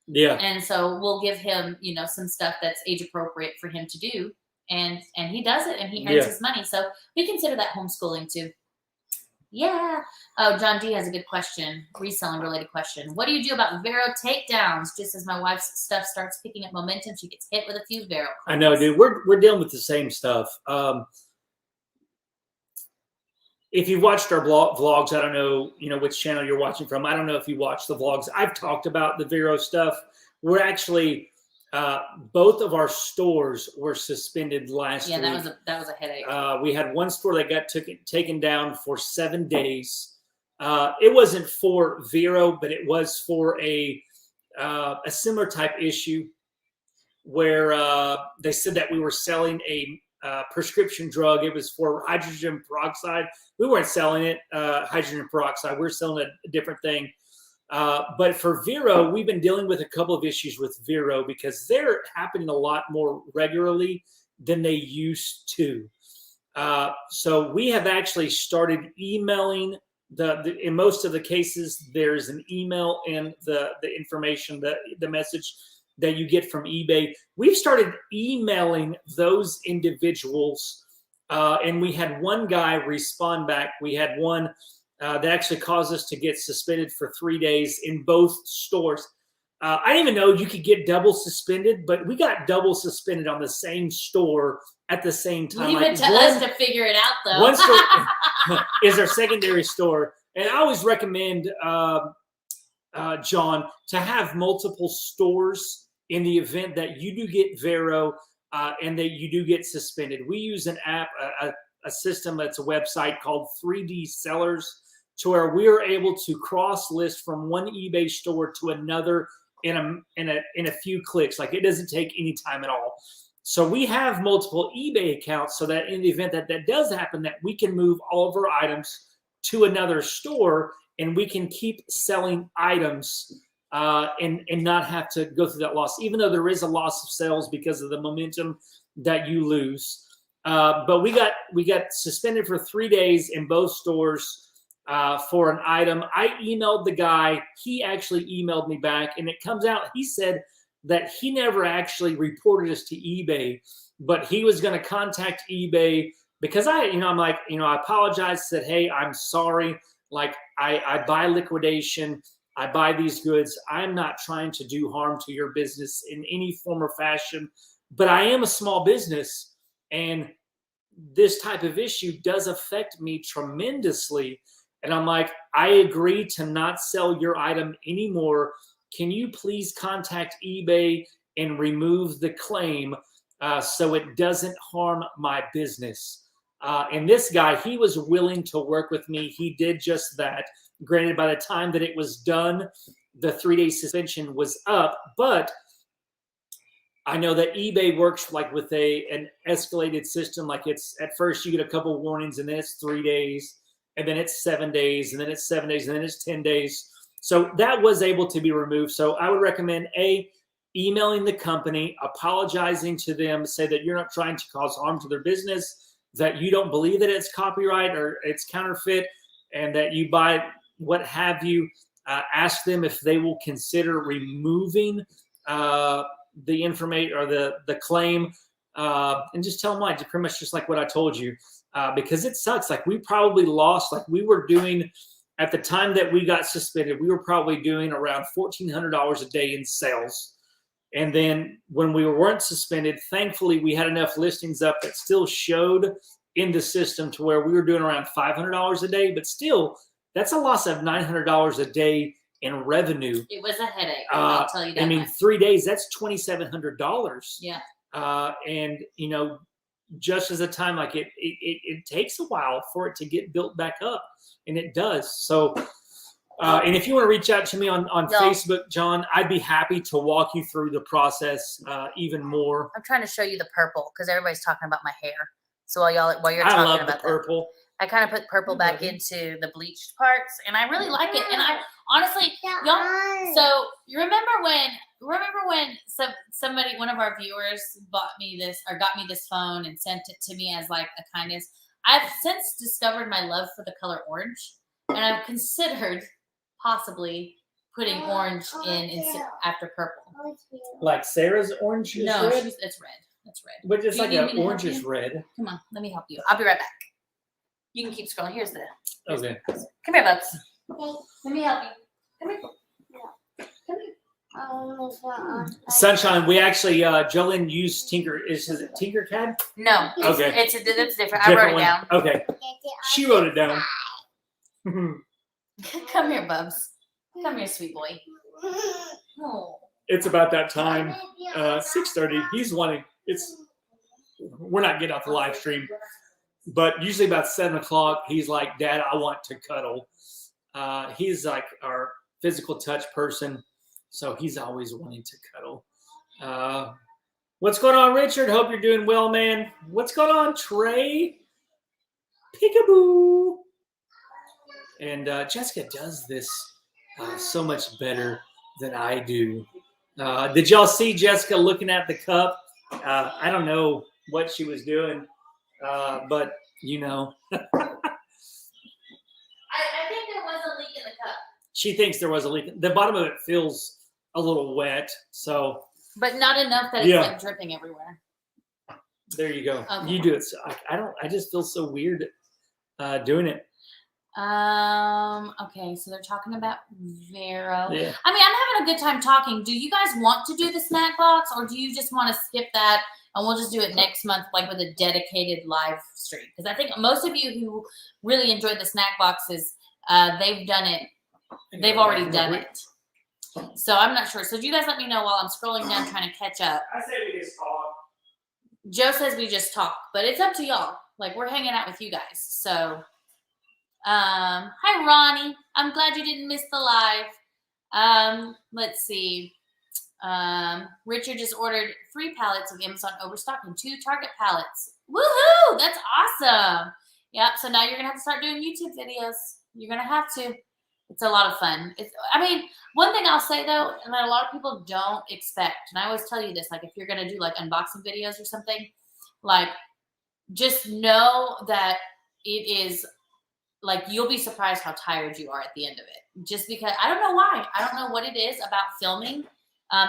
Speaker 1: Yeah. And so we'll give him, you know, some stuff that's age appropriate for him to do, and he does it, and he earns his money. So we consider that homeschooling too. Yeah. Oh, John D has a good question. Reselling related question. What do you do about Vero takedowns? Just as my wife's stuff starts picking up momentum, she gets hit with a few Vero.
Speaker 2: I know, dude. We're dealing with the same stuff. If you've watched our vlogs, I don't know, you know, which channel you're watching from. I don't know if you watched the vlogs. I've talked about the Vero stuff. We're actually, both of our stores were suspended last week.
Speaker 1: Yeah, that was a headache.
Speaker 2: We had one store that got taken down for 7 days. It wasn't for Vero, but it was for a similar type issue where they said that we were selling a prescription drug. It was for hydrogen peroxide. We weren't selling it, hydrogen peroxide. We're selling a different thing. But for Vero, we've been dealing with a couple of issues with Vero because they're happening a lot more regularly than they used to. So we have actually started emailing in most of the cases, there's an email in the information, the message that you get from eBay. We've started emailing those individuals And we had one guy respond back. We had one that actually caused us to get suspended for 3 days in both stores. I didn't even know you could get double suspended, but we got double suspended on the same store at the same time.
Speaker 1: Leave it to us to figure it out, though.
Speaker 2: One store is our secondary store. And I always recommend, John, to have multiple stores in the event that you do get Vero and that you do get suspended. We use an app, a system that's a website called 3D Sellers, to where we are able to cross list from one eBay store to another in a few clicks. Like, it doesn't take any time at all. So we have multiple eBay accounts so that in the event that that does happen, that we can move all of our items to another store and we can keep selling items and not have to go through that loss, even though there is a loss of sales because of the momentum that you lose. But we got suspended for 3 days in both stores for an item. I emailed the guy. He actually emailed me back, and it comes out, he said that he never actually reported us to eBay, but he was going to contact eBay because I'm like, I apologized, said, hey, I'm sorry. Like, I buy liquidation. I buy these goods. I'm not trying to do harm to your business in any form or fashion, but I am a small business, and this type of issue does affect me tremendously. And I'm like, I agree to not sell your item anymore. Can you please contact eBay and remove the claim so it doesn't harm my business? And this guy, he was willing to work with me. He did just that. Granted, by the time that it was done, the 3-day suspension was up. But I know that eBay works like with an escalated system. Like, it's at first you get a couple warnings, and then it's 3 days, and then it's 7 days, and then it's 7 days, and then it's 10 days. So that was able to be removed. So I would recommend emailing the company, apologizing to them, say that you're not trying to cause harm to their business, that you don't believe that it's copyright or it's counterfeit, and that you buy what have you. Ask them if they will consider removing the information or the claim, and just tell them why. Pretty much just like what I told you, because it sucks. Like, we probably lost, like, we were doing at the time that we got suspended, we were probably doing around $1,400 a day in sales. And then when we weren't suspended, thankfully we had enough listings up that still showed in the system to where we were doing around $500 a day, but still that's a loss of $900 a day in revenue.
Speaker 1: It was a headache. I'll tell you that.
Speaker 2: I mean, 3 days, that's $2,700.
Speaker 1: Yeah.
Speaker 2: And just as a time, like, it takes a while for it to get built back up, and it does. So, and if you want to reach out to me on Facebook, John, I'd be happy to walk you through the process even more.
Speaker 1: I'm trying to show you the purple because everybody's talking about my hair. So while you're talking about
Speaker 2: the purple.
Speaker 1: I kind of put purple back into the bleached parts, and I really like it. And I honestly, y'all. So you remember when somebody, one of our viewers, got me this phone and sent it to me as like a kindness. I've since discovered my love for the color orange, and I've considered possibly putting orange in after purple.
Speaker 2: Like Sarah's orange is
Speaker 1: no,
Speaker 2: red?
Speaker 1: it's red. It's red.
Speaker 2: But just like an orange is red.
Speaker 1: Come on, let me help you. I'll be right back. You can keep scrolling. Here's the.
Speaker 2: Okay.
Speaker 1: Come here, Bubs. Let me help you. Come here. Come here.
Speaker 2: Sunshine, we actually, Jolene used Tinker. Is it Tinkercad?
Speaker 1: No.
Speaker 2: Okay.
Speaker 1: It's different. I wrote it down.
Speaker 2: Okay. She wrote it down.
Speaker 1: Come here, Bubs. Come here, sweet boy. Oh.
Speaker 2: It's about that time. 6:30. He's wanting. We're not getting off the live stream, but usually about 7 o'clock, he's like, "Dad, I want to cuddle." He's like our physical touch person, so he's always wanting to cuddle. What's going on, Richard? Hope you're doing well, man. What's going on, Trey? Peekaboo. And Jessica does this so much better than I do. Did y'all see Jessica looking at the cup? I don't know what she was doing, but you know.
Speaker 1: I think there was a leak in the cup.
Speaker 2: She thinks there was a leak. The bottom of it feels a little wet, so.
Speaker 1: But not enough that it's like dripping everywhere.
Speaker 2: There you go.
Speaker 1: Okay.
Speaker 2: You do it. So I just feel so weird doing it.
Speaker 1: Okay, so they're talking about Vero.
Speaker 2: Yeah.
Speaker 1: I mean, I'm having a good time talking. Do you guys want to do the snack box, or do you just want to skip that and we'll just do it next month, like with a dedicated live stream? Because I think most of you who really enjoyed the snack boxes, they've done it. They've already done it. So I'm not sure. So do you guys let me know while I'm scrolling down trying to catch up?
Speaker 2: I say we just talk.
Speaker 1: Joe says we just talk, but it's up to y'all. Like, we're hanging out with you guys. So, hi, Ronnie. I'm glad you didn't miss the live. Let's see. Richard just ordered 3 pallets of Amazon Overstock and 2 Target pallets. Woohoo! That's awesome. Yep. So now you're going to have to start doing YouTube videos. You're going to have to. It's a lot of fun. I mean, one thing I'll say though, and that a lot of people don't expect, and I always tell you this, like if you're going to do like unboxing videos or something, like just know that it is like, you'll be surprised how tired you are at the end of it. Just because, I don't know why. I don't know what it is about filming.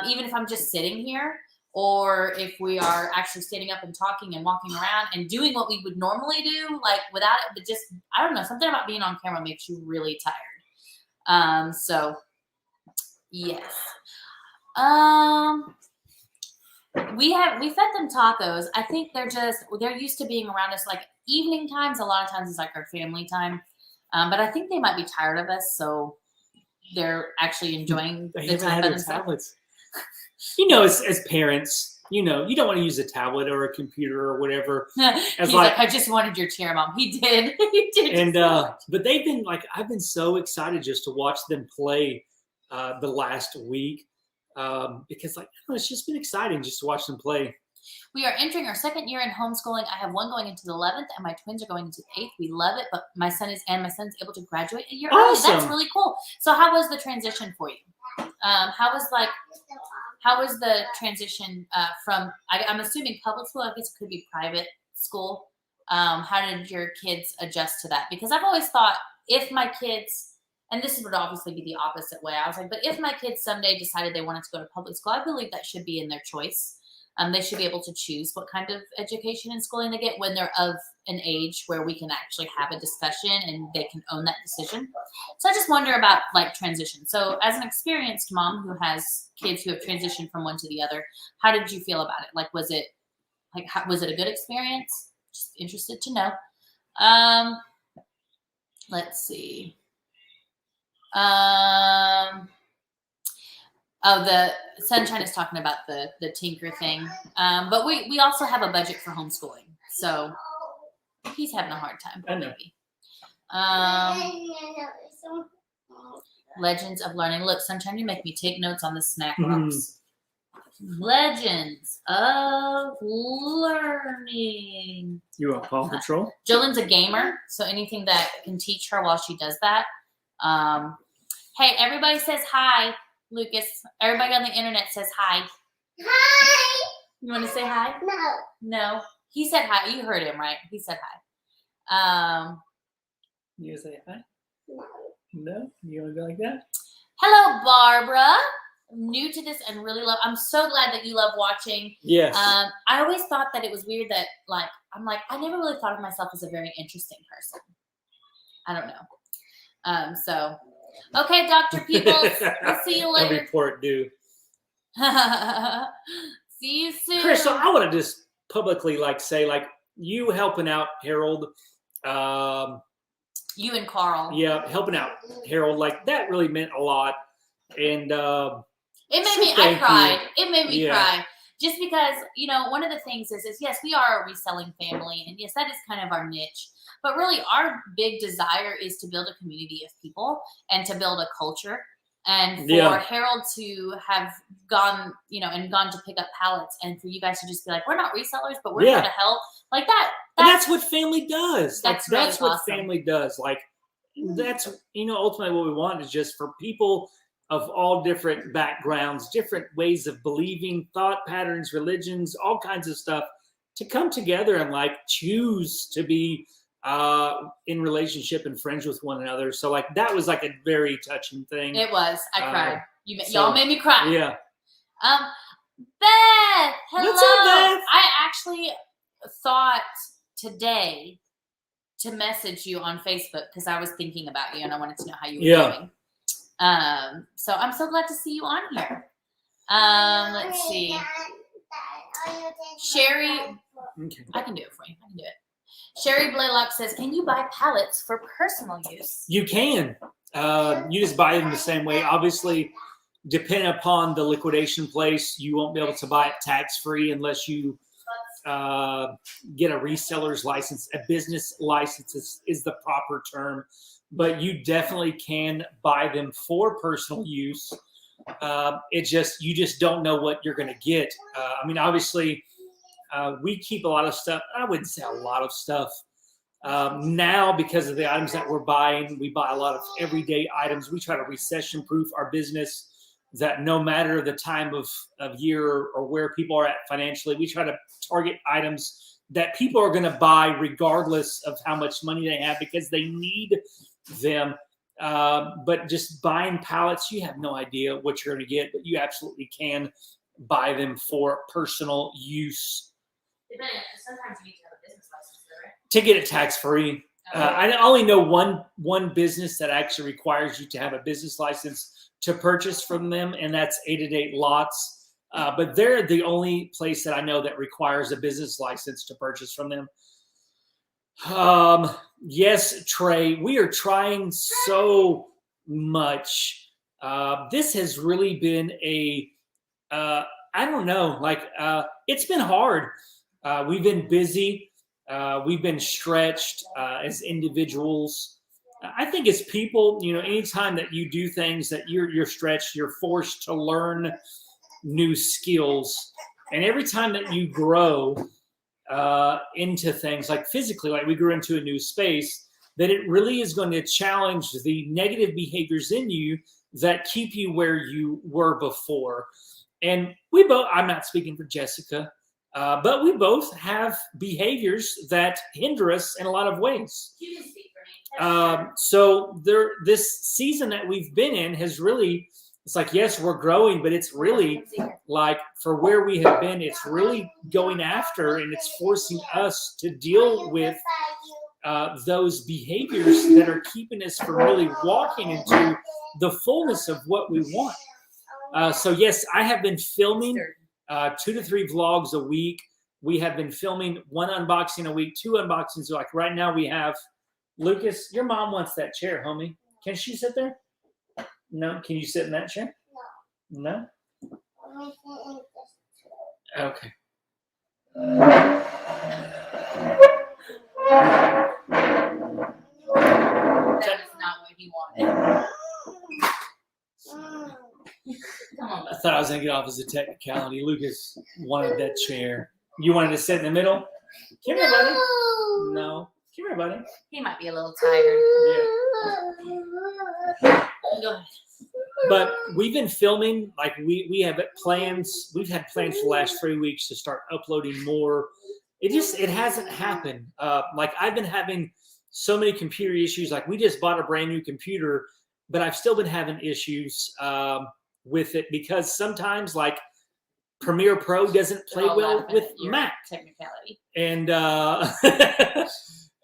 Speaker 1: Even if I'm just sitting here, or if we are actually standing up and talking and walking around and doing what we would normally do, like without it, but just, I don't know, something about being on camera makes you really tired. So yes. We fed them tacos. I think they're used to being around us like evening times. A lot of times it's like our family time. But I think they might be tired of us, so they're actually enjoying the time by themselves.
Speaker 2: You know, as parents, you know, you don't want to use a tablet or a computer or whatever.
Speaker 1: He's like, I just wanted your chair, Mom. He did. He did.
Speaker 2: And but they've been like, I've been so excited just to watch them play the last week because like, I don't know, it's just been exciting just to watch them play.
Speaker 1: We are entering our 2nd year in homeschooling. I have one going into the 11th, and my twins are going into the 8th. We love it, but my son's able to graduate a year early. That's really cool. So, how was the transition for you? How was the transition from? I'm assuming public school. I guess it could be private school. How did your kids adjust to that? Because I've always thought if my kids, and this would obviously be the opposite way. I was like, but if my kids someday decided they wanted to go to public school, I believe that should be in their choice. They should be able to choose what kind of education and schooling they get when they're of an age where we can actually have a discussion and they can own that decision. So I just wonder about like transition. So as an experienced mom who has kids who have transitioned from one to the other, how did you feel about it? Like, was it a good experience? Just interested to know. Let's see. Oh, the Sunshine is talking about the Tinker thing. But we also have a budget for homeschooling. So he's having a hard time.
Speaker 2: I know.
Speaker 1: Legends of Learning. Look, Sunshine, you make me take notes on the snack box. Legends of Learning.
Speaker 2: You want Paw Patrol?
Speaker 1: Jolene's a gamer, so anything that can teach her while she does that. Hey, everybody says hi. Lucas, everybody on the internet says hi.
Speaker 3: Hi.
Speaker 1: You want to say hi?
Speaker 3: No.
Speaker 1: No. He said hi. You heard him, right? He said hi.
Speaker 2: You say hi? No. No? You want to go like that?
Speaker 1: Hello, Barbara. New to this and really love. I'm so glad that you love watching.
Speaker 2: Yes.
Speaker 1: I always thought that it was weird that I never really thought of myself as a very interesting person. I don't know. So. Okay, Dr. Peoples. We'll see you later.
Speaker 2: A report due.
Speaker 1: See you soon.
Speaker 2: Chris, so I want to just publicly say you helping out Harold.
Speaker 1: You and Carl.
Speaker 2: Yeah, helping out Harold. Like that really meant a lot. And
Speaker 1: I cried. It made me cry. Just because, one of the things is yes, we are a reselling family. And yes, that is kind of our niche. But really, our big desire is to build a community of people and to build a culture. And for Harold to have gone, gone to pick up pallets, and for you guys to just be like, we're not resellers, but we're here to help. Like that.
Speaker 2: That's what family does.
Speaker 1: That's
Speaker 2: what
Speaker 1: awesome.
Speaker 2: family does. Like that's, ultimately what we want is just for people of all different backgrounds, different ways of believing, thought patterns, religions, all kinds of stuff to come together and choose to be in relationship and friends with one another. So that was a very touching thing.
Speaker 1: It was. I cried. Y'all made me cry.
Speaker 2: Yeah.
Speaker 1: Beth, hello.
Speaker 2: What's up, Beth?
Speaker 1: I actually thought today to message you on Facebook because I was thinking about you and I wanted to know how you were doing. So I'm so glad to see you on here. Let's see. Sherry, I can do it for you. I can do it. Sherry Blaylock says, can you buy pallets for personal use?
Speaker 2: You can. You just buy them the same way. Obviously, depending upon the liquidation place, you won't be able to buy it tax-free unless you get a reseller's license. A business license is the proper term, but you definitely can buy them for personal use. You just don't know what you're going to get. I mean, obviously, we keep a lot of stuff. I wouldn't say a lot of stuff. Now, because of the items that we're buying, we buy a lot of everyday items. We try to recession-proof our business, that no matter the time of year or where people are at financially, we try to target items that people are going to buy regardless of how much money they have because they need them. But just buying pallets, you have no idea what you're going to get, but you absolutely can buy them for personal use.
Speaker 1: Sometimes you need to have a business license, though, right?
Speaker 2: To get it tax-free. I only know one business that actually requires you to have a business license to purchase from them, and that's 888 Lots. But they're the only place that I know that requires a business license to purchase from them. Yes, Trey, we are trying so much. This has really been I don't know, it's been hard. We've been busy. We've been stretched as individuals. I think as people, anytime that you do things that you're stretched, you're forced to learn new skills. And every time that you grow into things like physically, like we grew into a new space, that it really is going to challenge the negative behaviors in you that keep you where you were before. And we both, I'm not speaking for Jessica, but we both have behaviors that hinder us in a lot of ways.
Speaker 1: You can speak for me.
Speaker 2: So this season that we've been in has really, it's like, yes, we're growing, but it's really like for where we have been, it's really going after and it's forcing us to deal with those behaviors that are keeping us from really walking into the fullness of what we want. So yes, I have been filming 2 to 3 vlogs a week. We have been filming 1 unboxing a week, 2 unboxings. Like right now we have, Lucas, your mom wants that chair, homie. Can she sit there? No. Can you sit in that chair? No. Okay.
Speaker 1: That is not what he wanted. Come on.
Speaker 2: I thought I was going to get off as a technicality. Lucas wanted that chair. You wanted to sit in the middle? Come here, buddy. No. Come here, buddy.
Speaker 1: He might be a little tired.
Speaker 2: Yeah.
Speaker 1: Go ahead.
Speaker 2: But we've been filming, like we have plans. We've had plans for the last 3 weeks to start uploading more. It hasn't happened. Like I've been having so many computer issues. Like we just bought a brand new computer, but I've still been having issues with it because sometimes like Premiere Pro doesn't play well with Mac.
Speaker 1: Technicality.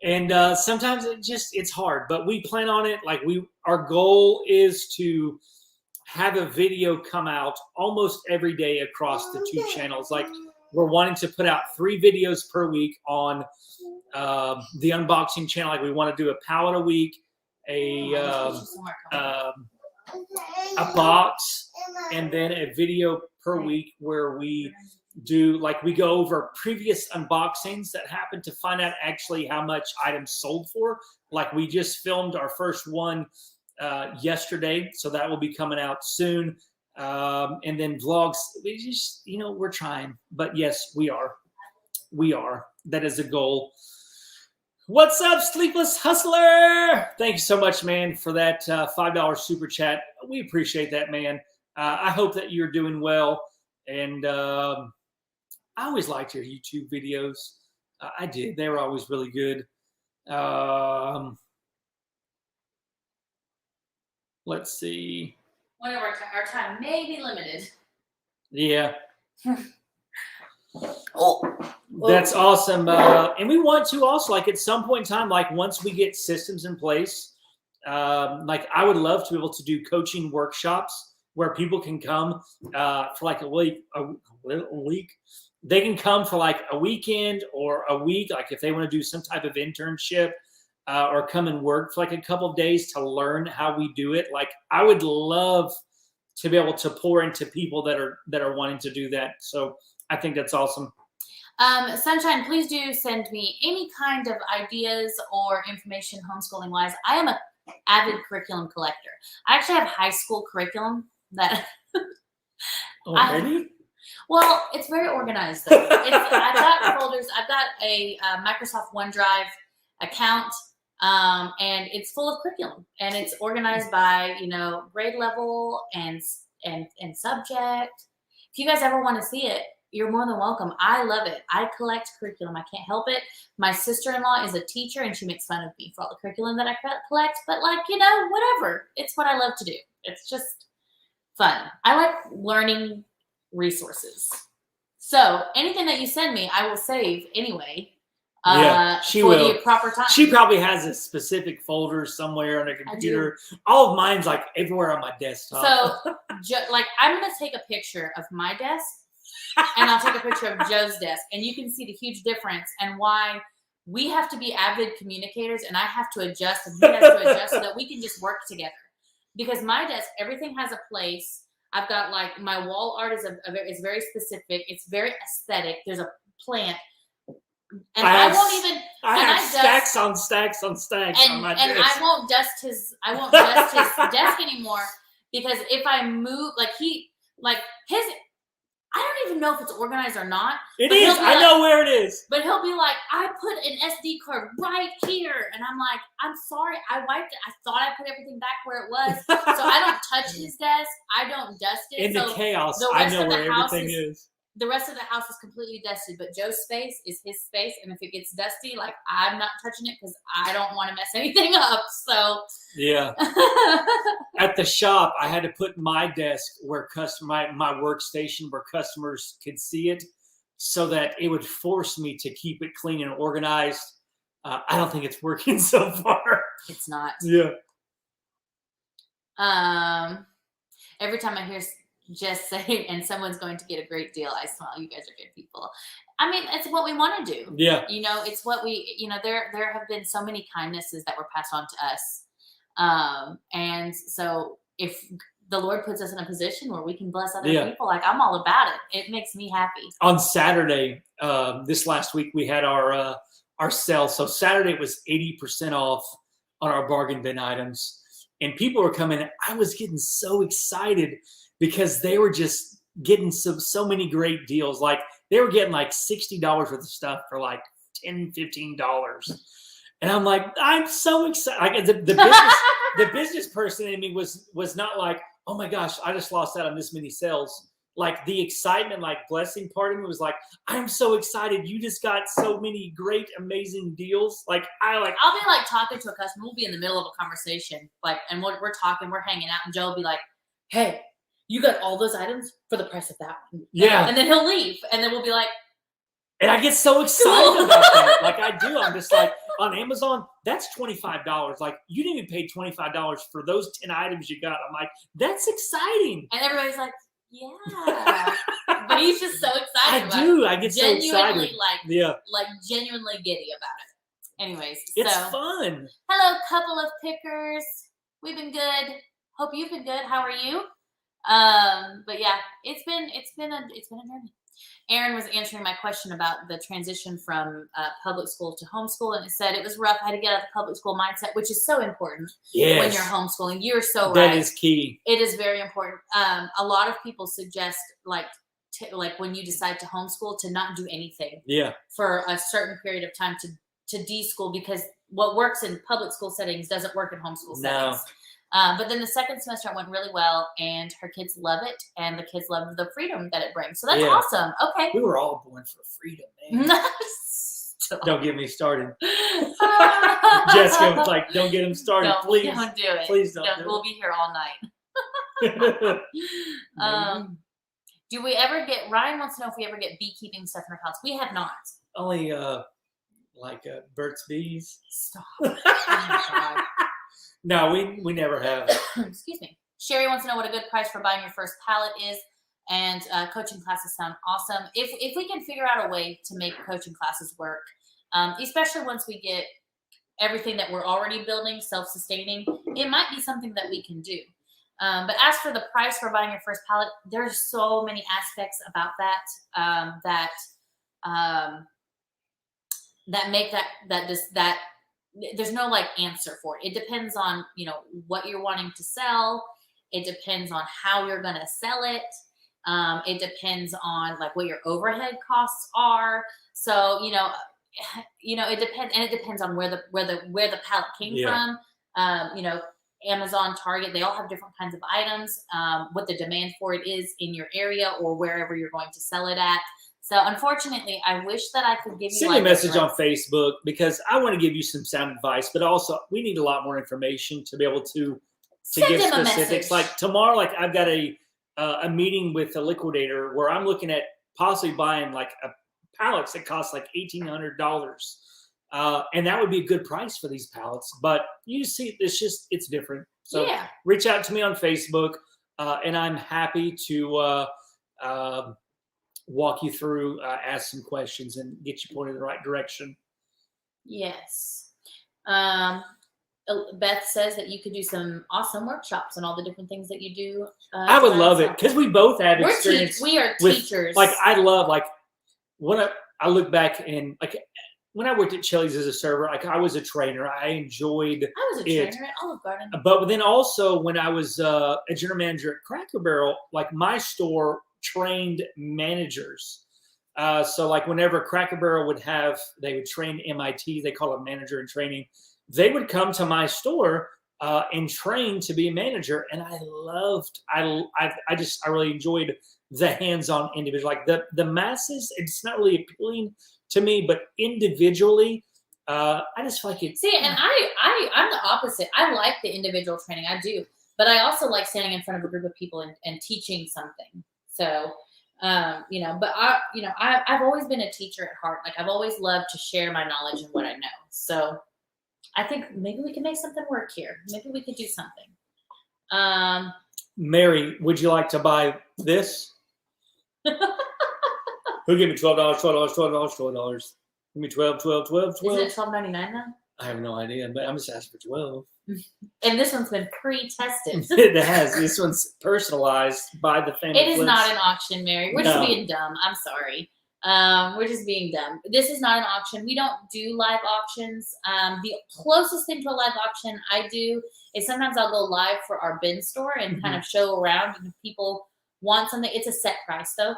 Speaker 2: And sometimes it's hard, but we plan on it. Like our goal is to have a video come out almost every day across the 2 channels. Like we're wanting to put out 3 videos per week on the unboxing channel. Like we want to do a pallet a week, a box, and then a video per week where we do, like we go over previous unboxings that happen to find out actually how much items sold for. Like we just filmed our first one yesterday, so that will be coming out soon. And then vlogs, we just, we're trying, but yes, we are. That is a goal. What's up, Sleepless Hustler? Thank you so much, man, for that $5 super chat. We appreciate that, man. I hope that you're doing well. And I always liked your YouTube videos. I did. They were always really good. Let's see.
Speaker 1: One of our time may be limited.
Speaker 2: Yeah.
Speaker 1: Oh,
Speaker 2: That's awesome. And we want to also, like, at some point in time, like, once we get systems in place, like, I would love to be able to do coaching workshops where people can come for like a week. They can come for like a weekend or a week, like if they want to do some type of internship or come and work for like a couple of days to learn how we do it. Like, I would love to be able to pour into people that are wanting to do that. So I think that's awesome.
Speaker 1: Sunshine, please do send me any kind of ideas or information homeschooling wise. I am an avid curriculum collector. I actually have high school curriculum that
Speaker 2: Already?
Speaker 1: Well, it's very organized though. I've got folders. I've got a Microsoft OneDrive account, and it's full of curriculum, and it's organized by grade level and subject. If you guys ever want to see it, you're more than welcome. I love it. I collect curriculum. I can't help it. My sister-in-law is a teacher, and she makes fun of me for all the curriculum that I collect. But whatever. It's what I love to do. It's just fun. I like learning resources. So anything that you send me, I will save anyway.
Speaker 2: She
Speaker 1: for
Speaker 2: will.
Speaker 1: the proper time.
Speaker 2: She probably has a specific folder somewhere on a computer. All of mine's like everywhere on my desktop.
Speaker 1: So, I'm gonna take a picture of my desk, and I'll take a picture of Joe's desk, and you can see the huge difference and why we have to be avid communicators, and I have to adjust, and he has to adjust, so that we can just work together. Because my desk, everything has a place. I've got my wall art is very specific. It's very aesthetic. There's a plant. And I won't even.
Speaker 2: I have stacks on stacks on stacks on my desk.
Speaker 1: And I won't dust his desk anymore, because if I move, his, I don't even know if it's organized or not.
Speaker 2: It is. I know where it is.
Speaker 1: But he'll be like, I put an SD card right here, and I'm like, I'm sorry, I wiped it. I thought I put everything back where it was, so I don't touch his desk. I don't dust it.
Speaker 2: In the chaos, I know where everything is.
Speaker 1: The rest of the house is completely dusted, but Joe's space is his space, and if it gets dusty, I'm not touching it because I don't want to mess anything up. So
Speaker 2: yeah. At the shop, I had to put my desk where my workstation where customers could see it, so that it would force me to keep it clean and organized. I don't think it's working so far.
Speaker 1: It's not.
Speaker 2: Yeah.
Speaker 1: Every time I hear just say, and someone's going to get a great deal, I smile. You guys are good people. I mean, it's what we want to do.
Speaker 2: Yeah.
Speaker 1: It's what we, there have been so many kindnesses that were passed on to us. And so if the Lord puts us in a position where we can bless other people, I'm all about it. It makes me happy. On
Speaker 2: Saturday, this last week, we had our sale. So Saturday was 80% off on our bargain bin items, and people were coming. I was getting so excited, because they were just getting so many great deals. They were getting $60 worth of stuff for $10, $15. And I'm like, I'm so excited. The business person in me was not like, oh my gosh, I just lost out on this many sales. The excitement, blessing part of me was like, I'm so excited. You just got so many great, amazing deals. I'll be
Speaker 1: talking to a customer. We'll be in the middle of a conversation, and we're talking, we're hanging out, and Joe will be like, hey, you got all those items for the price of that one.
Speaker 2: Yeah.
Speaker 1: And then he'll leave. And then we'll be like.
Speaker 2: And I get so excited about that. I do. I'm just on Amazon, that's $25. You didn't even pay $25 for those 10 items you got. I'm like, that's exciting.
Speaker 1: And everybody's like, yeah. But he's just so excited.
Speaker 2: I get so excited.
Speaker 1: Genuinely giddy about it. Anyways.
Speaker 2: It's fun.
Speaker 1: Hello, couple of pickers. We've been good. Hope you've been good. How are you? But yeah, it's been a journey. Aaron was answering my question about the transition from public school to homeschool, and it said it was rough. I had to get out of the public school mindset, which is so important when you're homeschooling. You're so right.
Speaker 2: That is key.
Speaker 1: It is very important. A lot of people suggest when you decide to homeschool, to not do anything.
Speaker 2: Yeah.
Speaker 1: For a certain period of time to de-school, because what works in public school settings doesn't work in homeschool settings. But then the second semester it went really well, and her kids love it, and the kids love the freedom that it brings. So that's awesome. Okay.
Speaker 2: We were all born for freedom, man. Don't get me started. Jessica was like, don't get him started, please.
Speaker 1: Don't do it.
Speaker 2: Please don't do
Speaker 1: We'll
Speaker 2: it.
Speaker 1: be here all night. Do we ever get, Ryan wants to know if we ever get beekeeping stuff in our house. We have not.
Speaker 2: Only like Burt's Bees.
Speaker 1: Stop. Oh my God.
Speaker 2: No, we never have.
Speaker 1: Excuse me. Sherry wants to know what a good price for buying your first pallet is. And coaching classes sound awesome. If we can figure out a way to make coaching classes work, especially once we get everything that we're already building self-sustaining, it might be something that we can do. But as for the price for buying your first pallet, there's so many aspects about that that make that there's no like answer for it. It depends on, you know, what you're wanting to sell. It depends on how you're going to sell it. It depends on like what your overhead costs are. So, you know, it depends, and it depends on where the pallet came from. You know, Amazon, Target, they all have different kinds of items, what the demand for it is in your area or wherever you're going to sell it at. So unfortunately, I wish that I could give you
Speaker 2: send me a message on Facebook, because I want to give you some sound advice, but also we need a lot more information to be able to give specifics. Like tomorrow, like I've got a meeting with a liquidator where I'm looking at possibly buying like a pallets that cost like $1,800. And that would be a good price for these pallets. But you see, it's different. So reach out to me on Facebook, and I'm happy to walk you through, ask some questions, and get you pointed in the right direction.
Speaker 1: Yes. Beth says that you could do some awesome workshops and all the different things that you do.
Speaker 2: I would love it, because we both have experience.
Speaker 1: We are teachers.
Speaker 2: Like I love, like when I look back, and like when I worked at Chili's as a server, like I was a trainer. I enjoyed it.
Speaker 1: I was a trainer at Olive Garden.
Speaker 2: But then also when I was a general manager at Cracker Barrel, like my store trained managers. So like whenever Cracker Barrel they would train MIT, they call it manager in training. They would come to my store and train to be a manager. And I really enjoyed the hands-on individual. Like the masses, it's not really appealing to me, but individually, I just feel like it.
Speaker 1: See, and I'm the opposite. I like the individual training. I do. But I also like standing in front of a group of people and teaching something. So, you know, but I've always been a teacher at heart. Like I've always loved to share my knowledge and what I know. So I think maybe we can make something work here. Maybe we could do something.
Speaker 2: Mary, would you like to buy this? Who gave me $12? Give me 12.
Speaker 1: Is it $12.99 now?
Speaker 2: I have no idea, but I'm just asking for 12.
Speaker 1: And this one's been pre-tested.
Speaker 2: It has. This one's personalized by the family.
Speaker 1: It is not an auction, Mary. We're just being dumb. I'm sorry. We're just being dumb. This is not an auction. We don't do live auctions. The closest thing to a live auction I do is sometimes I'll go live for our bin store and kind of show around. And if people want something, it's a set price though.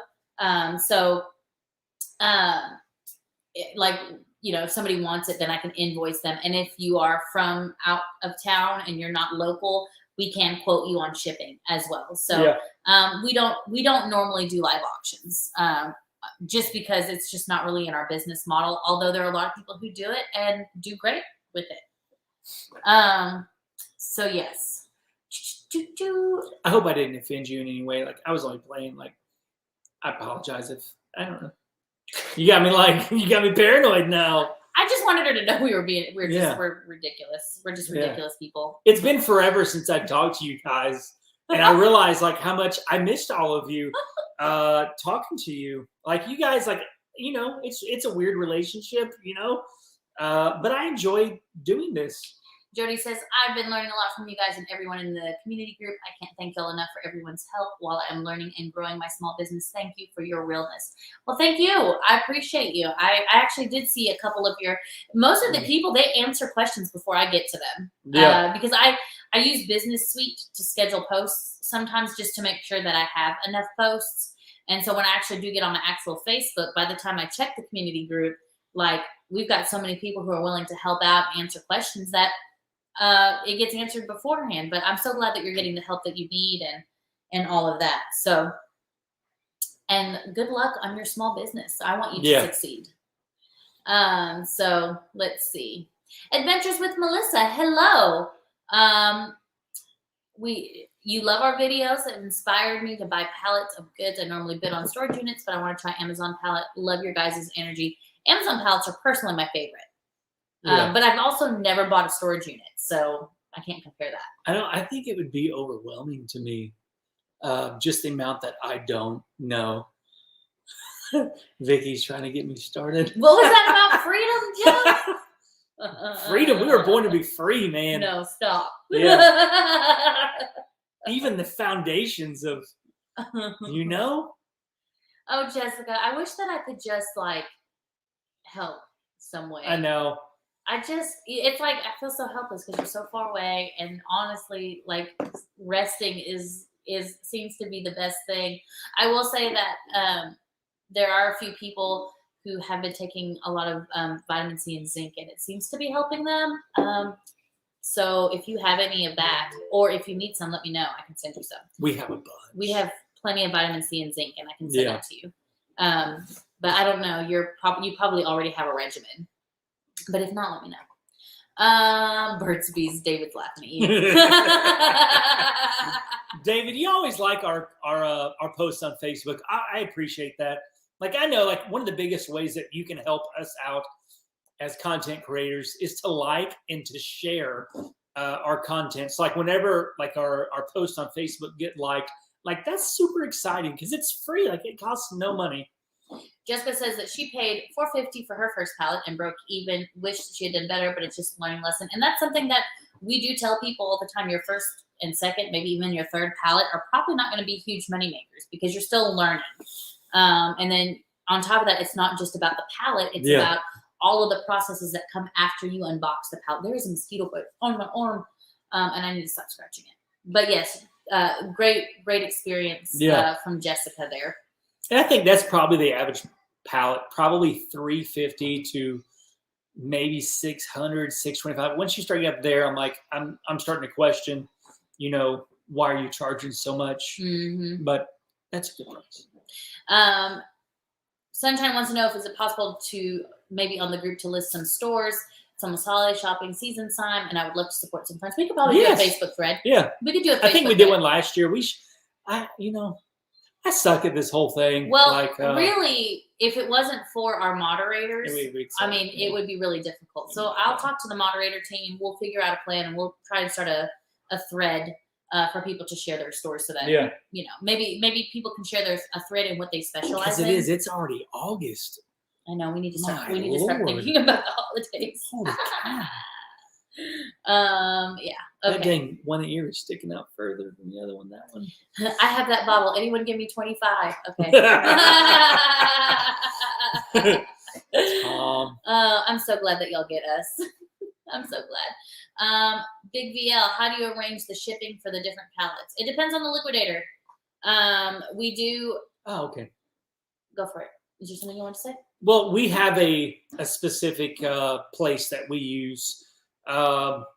Speaker 1: Like, you know, if somebody wants it, then I can invoice them. And if you are from out of town and you're not local, we can quote you on shipping as well. So we don't normally do live auctions. Just because it's just not really in our business model, although there are a lot of people who do it and do great with it. So yes.
Speaker 2: I hope I didn't offend you in any way. Like I was only playing. Like I apologize if I don't know. You got me paranoid now.
Speaker 1: I just wanted her to know we're ridiculous. We're just ridiculous people.
Speaker 2: It's been forever since I've talked to you guys. And I realized like how much I missed all of you talking to you. Like you guys, like, you know, it's a weird relationship, you know, but I enjoy doing this.
Speaker 1: Jody says, I've been learning a lot from you guys and everyone in the community group. I can't thank y'all enough for everyone's help while I'm learning and growing my small business. Thank you for your realness. Well, thank you. I appreciate you. I actually did see a couple of most of the people, they answer questions before I get to them. Because I use Business Suite to schedule posts sometimes just to make sure that I have enough posts. And so when I actually do get on the actual Facebook, by the time I check the community group, like we've got so many people who are willing to help out, answer questions that it gets answered beforehand. But I'm so glad that you're getting the help that you need and all of that. So, and good luck on your small business. I want you to succeed. So let's see. Adventures with Melissa. Hello. you love our videos. It inspired me to buy pallets of goods. I normally bid on storage units, but I want to try Amazon pallet. Love your guys' energy. Amazon pallets are personally my favorite. But I've also never bought a storage unit, so I can't compare that.
Speaker 2: I think it would be overwhelming to me, just the amount that I don't know. Vicky's trying to get me started.
Speaker 1: What was that about freedom, Jeff?
Speaker 2: Freedom. We were born to be free, man.
Speaker 1: No, stop.
Speaker 2: Yeah. Even the foundations of, you know?
Speaker 1: Oh, Jessica, I wish that I could just like help some way.
Speaker 2: I know.
Speaker 1: It's like I feel so helpless because you're so far away, and honestly, like resting seems to be the best thing. I will say that there are a few people who have been taking a lot of vitamin C and zinc, and it seems to be helping them. So if you have any of that, or if you need some, let me know. I can send you some.
Speaker 2: We have a bunch.
Speaker 1: We have plenty of vitamin C and zinc, and I can send that to you. But I don't know. You probably already have a regimen. But if not, let me know. Birds, bees, David's laughing at you.
Speaker 2: David, you always like our posts on Facebook. I appreciate that. Like, I know, like, one of the biggest ways that you can help us out as content creators is to like and to share our content. So, like, whenever like our posts on Facebook get liked, like, that's super exciting because it's free. Like, it costs no money.
Speaker 1: Jessica says that she paid $4.50 for her first pallet and broke even. Wished she had done better, but it's just a learning lesson. And that's something that we do tell people all the time. Your first and second, maybe even your third pallet are probably not going to be huge money makers because you're still learning. And then on top of that, it's not just about the pallet. It's about all of the processes that come after you unbox the pallet. There is a mosquito bite on my arm, and I need to stop scratching it. But yes, great experience from Jessica there.
Speaker 2: And I think that's probably the average pallet, probably $350 to maybe $600, $625. Once you start getting up there, I'm like, I'm starting to question, you know, why are you charging so much?
Speaker 1: Mm-hmm.
Speaker 2: But that's a good price.
Speaker 1: Sunshine wants to know if is it possible to maybe on the group to list some stores. It's almost holiday shopping season time, and I would love to support some friends. We could probably do a Facebook thread.
Speaker 2: Yeah,
Speaker 1: we could do a Facebook
Speaker 2: I think we did one last year. I suck at this whole thing.
Speaker 1: Well, really, if it wasn't for our moderators, it would be really difficult. So I'll talk to the moderator team. We'll figure out a plan, and we'll try to start a thread for people to share their stores so that, you know, maybe people can share a thread in what they specialize in.
Speaker 2: It's already August.
Speaker 1: I know. We need to start thinking about the holidays.
Speaker 2: Holy cow.
Speaker 1: Yeah. Okay.
Speaker 2: That dang one ear is sticking out further than the other one. That one.
Speaker 1: I have that bottle. Anyone give me 25? Okay. I'm so glad that y'all get us. I'm so glad. Big VL, how do you arrange the shipping for the different pallets? It depends on the liquidator. We do.
Speaker 2: Oh, okay.
Speaker 1: Go for it. Is there something you want to say?
Speaker 2: Well, we have a specific place that we use. I'll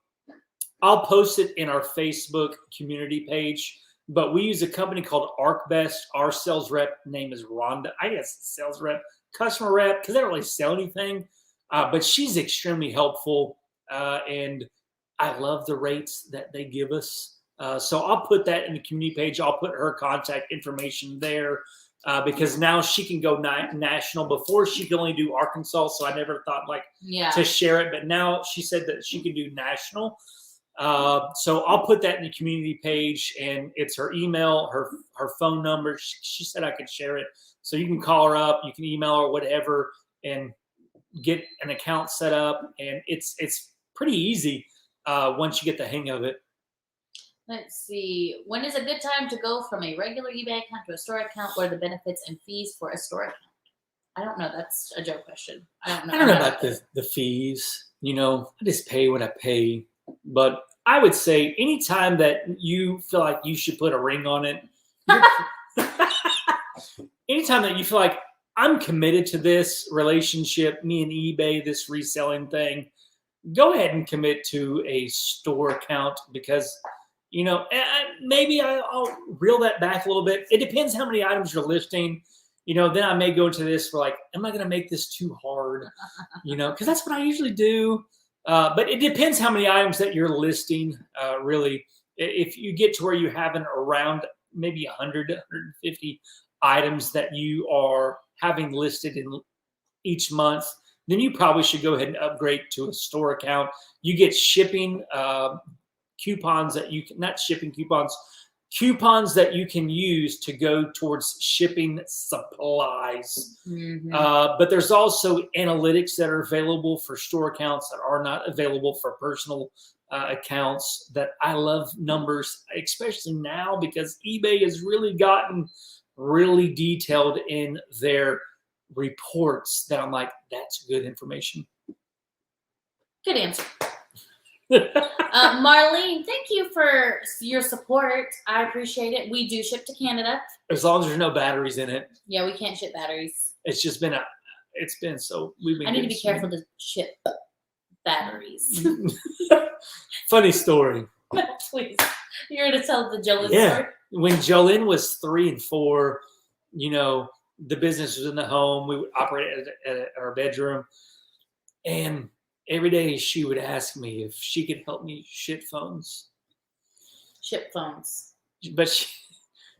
Speaker 2: post it in our Facebook community page, but we use a company called ArcBest. Our sales rep name is Rhonda. I guess sales rep, customer rep, because they don't really sell anything, but she's extremely helpful, and I love the rates that they give us. So I'll put that in the community page. I'll put her contact information there. Because now she can go national. Before she could only do Arkansas, so I never thought to share it. But now she said that she can do national. So I'll put that in the community page, and it's her email, her phone number. She said I could share it, so you can call her up, you can email her, whatever, and get an account set up. And it's pretty easy once you get the hang of it.
Speaker 1: Let's see. When is a good time to go from a regular eBay account to a store account? What are the benefits and fees for a store account? I don't know. That's a joke question. I don't know
Speaker 2: about the fees. You know, I just pay what I pay. But I would say anytime that you feel like you should put a ring on it, anytime that you feel like I'm committed to this relationship, me and eBay, this reselling thing, go ahead and commit to a store account because – you know, maybe I'll reel that back a little bit. It depends how many items you're listing. You know, then I may go into this for am I going to make this too hard? You know, because that's what I usually do. But it depends how many items that you're listing, really. if you get to where you have around maybe 100 to 150 items that you are having listed in each month, then you probably should go ahead and upgrade to a store account. You get shipping coupons that you can, not shipping coupons that you can use to go towards shipping supplies. But there's also analytics that are available for store accounts that are not available for personal accounts. That I love numbers, especially now because eBay has really gotten really detailed in their reports that I'm like, that's good information.
Speaker 1: Good answer. Marlene, thank you for your support. I appreciate it. We do ship to Canada.
Speaker 2: As long as there's no batteries in it.
Speaker 1: Yeah, we can't ship batteries.
Speaker 2: It's just been I
Speaker 1: need to be careful to ship batteries.
Speaker 2: Funny story.
Speaker 1: Please. You're going to tell the Jolene story?
Speaker 2: When Jolene was 3 and 4, the business was in the home. We would operate at our bedroom. And every day she would ask me if she could help me ship phones.
Speaker 1: Ship phones.
Speaker 2: But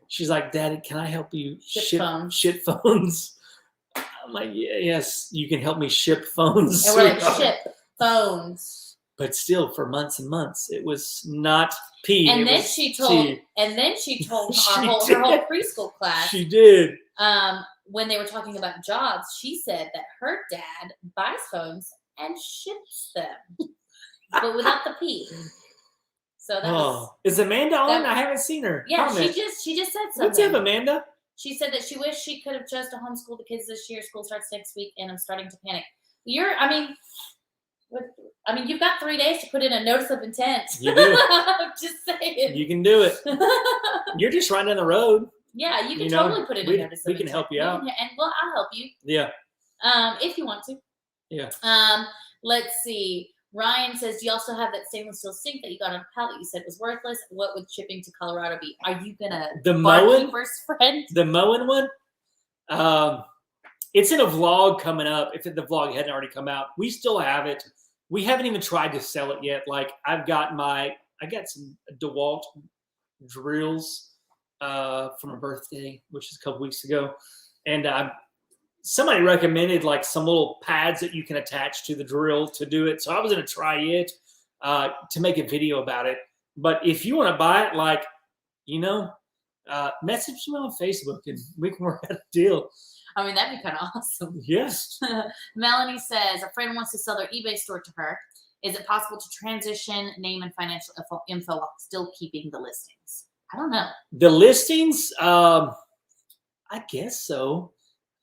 Speaker 2: she's like, Daddy, can I help you ship phones? I'm like, yes, you can help me ship phones.
Speaker 1: And we're like, ship phones.
Speaker 2: But still, for months and months, it was not P.
Speaker 1: And then she told her whole preschool class.
Speaker 2: She did.
Speaker 1: When they were talking about jobs, she said that her dad buys phones and ships them, but without the P. So that
Speaker 2: is Amanda on? I haven't seen her.
Speaker 1: Yeah, she just said something.
Speaker 2: What's up, Amanda?
Speaker 1: She said that she wished she could have chose to homeschool the kids this year. School starts next week, and I'm starting to panic. You've got 3 days to put in a notice of intent.
Speaker 2: You do.
Speaker 1: I'm just saying.
Speaker 2: You can do it. You're just right down the road.
Speaker 1: Yeah, you can totally put in a notice of intent.
Speaker 2: We can help you out.
Speaker 1: I'll help you.
Speaker 2: Yeah.
Speaker 1: If you want to.
Speaker 2: Yeah.
Speaker 1: Let's see. Ryan says, do you also have that stainless steel sink that you got on a pallet you said was worthless? What would shipping to Colorado be? Are you gonna
Speaker 2: the Moen
Speaker 1: friend?
Speaker 2: The Moen one? It's in a vlog coming up. If the vlog hadn't already come out, we still have it. We haven't even tried to sell it yet. Like I got some DeWalt drills from a birthday, which is a couple weeks ago, and somebody recommended like some little pads that you can attach to the drill to do it. So I was going to try it to make a video about it. But if you want to buy it, message me on Facebook and we can work out a deal.
Speaker 1: That'd be kind of awesome.
Speaker 2: Yes.
Speaker 1: Melanie says a friend wants to sell their eBay store to her. Is it possible to transition name and financial info while still keeping the listings? I don't know.
Speaker 2: The listings, I guess so.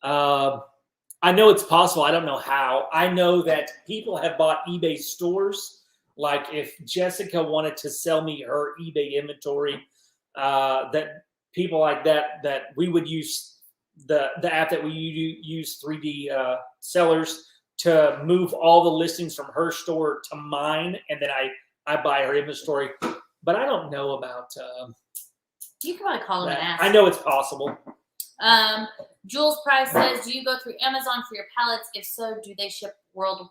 Speaker 2: I know it's possible. I don't know how. I know that people have bought eBay stores. Like if Jessica wanted to sell me her eBay inventory, that people like that we would use the app that we use 3D sellers to move all the listings from her store to mine, and then I buy her inventory. But I don't know about.
Speaker 1: You can probably call them and ask.
Speaker 2: I know it's possible.
Speaker 1: Jules Price says, do you go through Amazon for your pallets? If so, do they ship worldwide?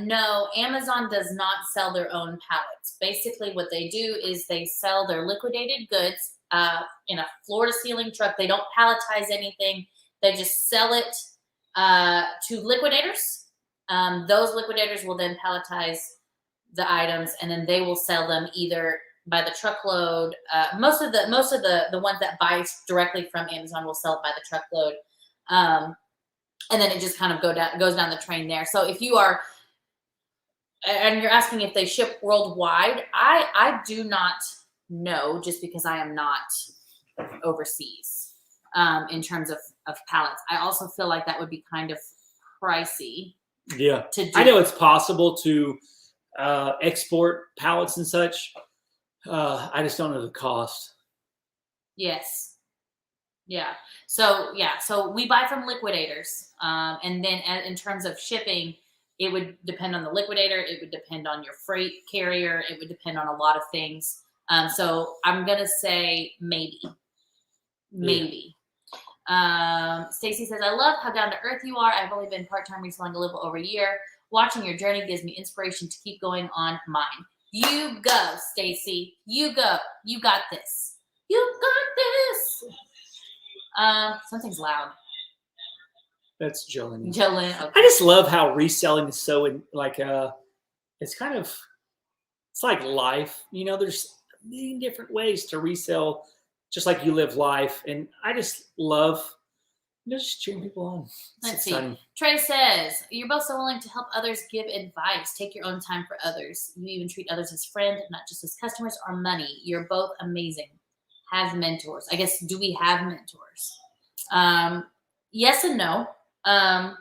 Speaker 1: No, Amazon does not sell their own pallets. Basically, what they do is they sell their liquidated goods in a floor-to-ceiling truck. They don't palletize anything. They just sell it to liquidators. Those liquidators will then palletize the items, and then they will sell them either by the truckload. Most of the ones that buy directly from Amazon will sell it by the truckload, and then it just kind of goes down the train there. So if you are, and you're asking if they ship worldwide, I do not know, just because I am not overseas in terms of pallets. I also feel like that would be kind of pricey.
Speaker 2: Yeah,
Speaker 1: to do.
Speaker 2: I know it's possible to export pallets and such. I just don't know the cost.
Speaker 1: Yes. Yeah. So we buy from liquidators. And then in terms of shipping, it would depend on the liquidator. It would depend on your freight carrier. It would depend on a lot of things. So I'm going to say maybe. Stacy says, I love how down to earth you are. I've only been part-time reselling a little over a year. Watching your journey gives me inspiration to keep going on mine. You go, Stacy. You go. You got this. You got this. Something's loud.
Speaker 2: That's Jolene.
Speaker 1: Jolene. Okay.
Speaker 2: I just love how reselling is so it's kind of, it's like life. You know, there's a million different ways to resell, just like you live life. And I just love just cheering people on.
Speaker 1: Let's see. Trey says, you're both so willing to help others, give advice, take your own time for others. You even treat others as friends, not just as customers or money. You're both amazing. Have mentors. I guess, do we have mentors? Yes and no. A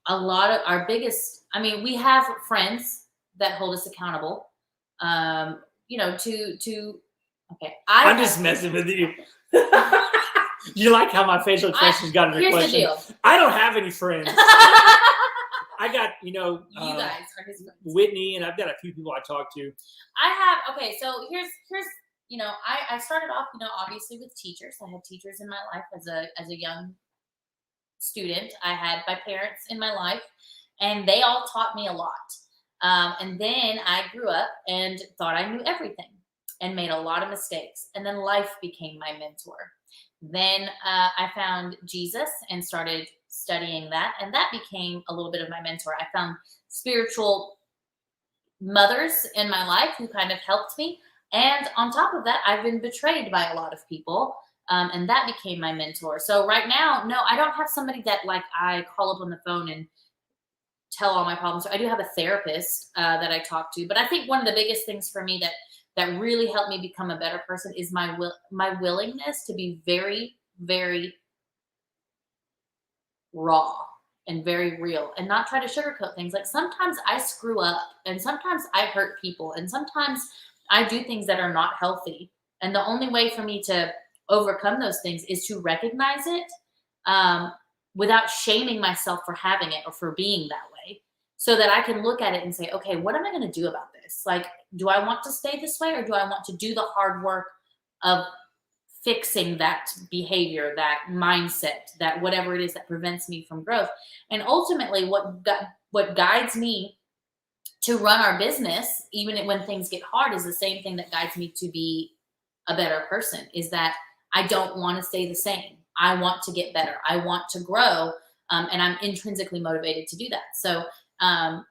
Speaker 1: lot of our biggest, I mean, we have friends that hold us accountable, you know, okay.
Speaker 2: I'm just messing with you. You like how my facial expressions got in the question?
Speaker 1: Here's the deal.
Speaker 2: I don't have any friends. I got,
Speaker 1: you guys are his friends.
Speaker 2: Whitney, and I've got a few people I talk to.
Speaker 1: Okay, so here's you know, I started off, you know, obviously with teachers. I had teachers in my life as a young student. I had my parents in my life, and they all taught me a lot. And then I grew up and thought I knew everything and made a lot of mistakes. And then life became my mentor. Then I found Jesus and started studying that, and that became a little bit of my mentor. I found spiritual mothers in my life who kind of helped me. And on top of that, I've been betrayed by a lot of people, and that became my mentor. So right now, no, I don't have somebody that like I call up on the phone and tell all my problems. So I do have a therapist that I talk to, but I think one of the biggest things for me that really helped me become a better person is my willingness to be very, very raw and very real and not try to sugarcoat things. Like sometimes I screw up and sometimes I hurt people and sometimes I do things that are not healthy. And the only way for me to overcome those things is to recognize it without shaming myself for having it or for being that way, so that I can look at it and say, okay, what am I going to do about this? Like, do I want to stay this way, or do I want to do the hard work of fixing that behavior, that mindset, that whatever it is that prevents me from growth? And ultimately what guides me to run our business, even when things get hard, is the same thing that guides me to be a better person, is that I don't want to stay the same. I want to get better. I want to grow. And I'm intrinsically motivated to do that. So,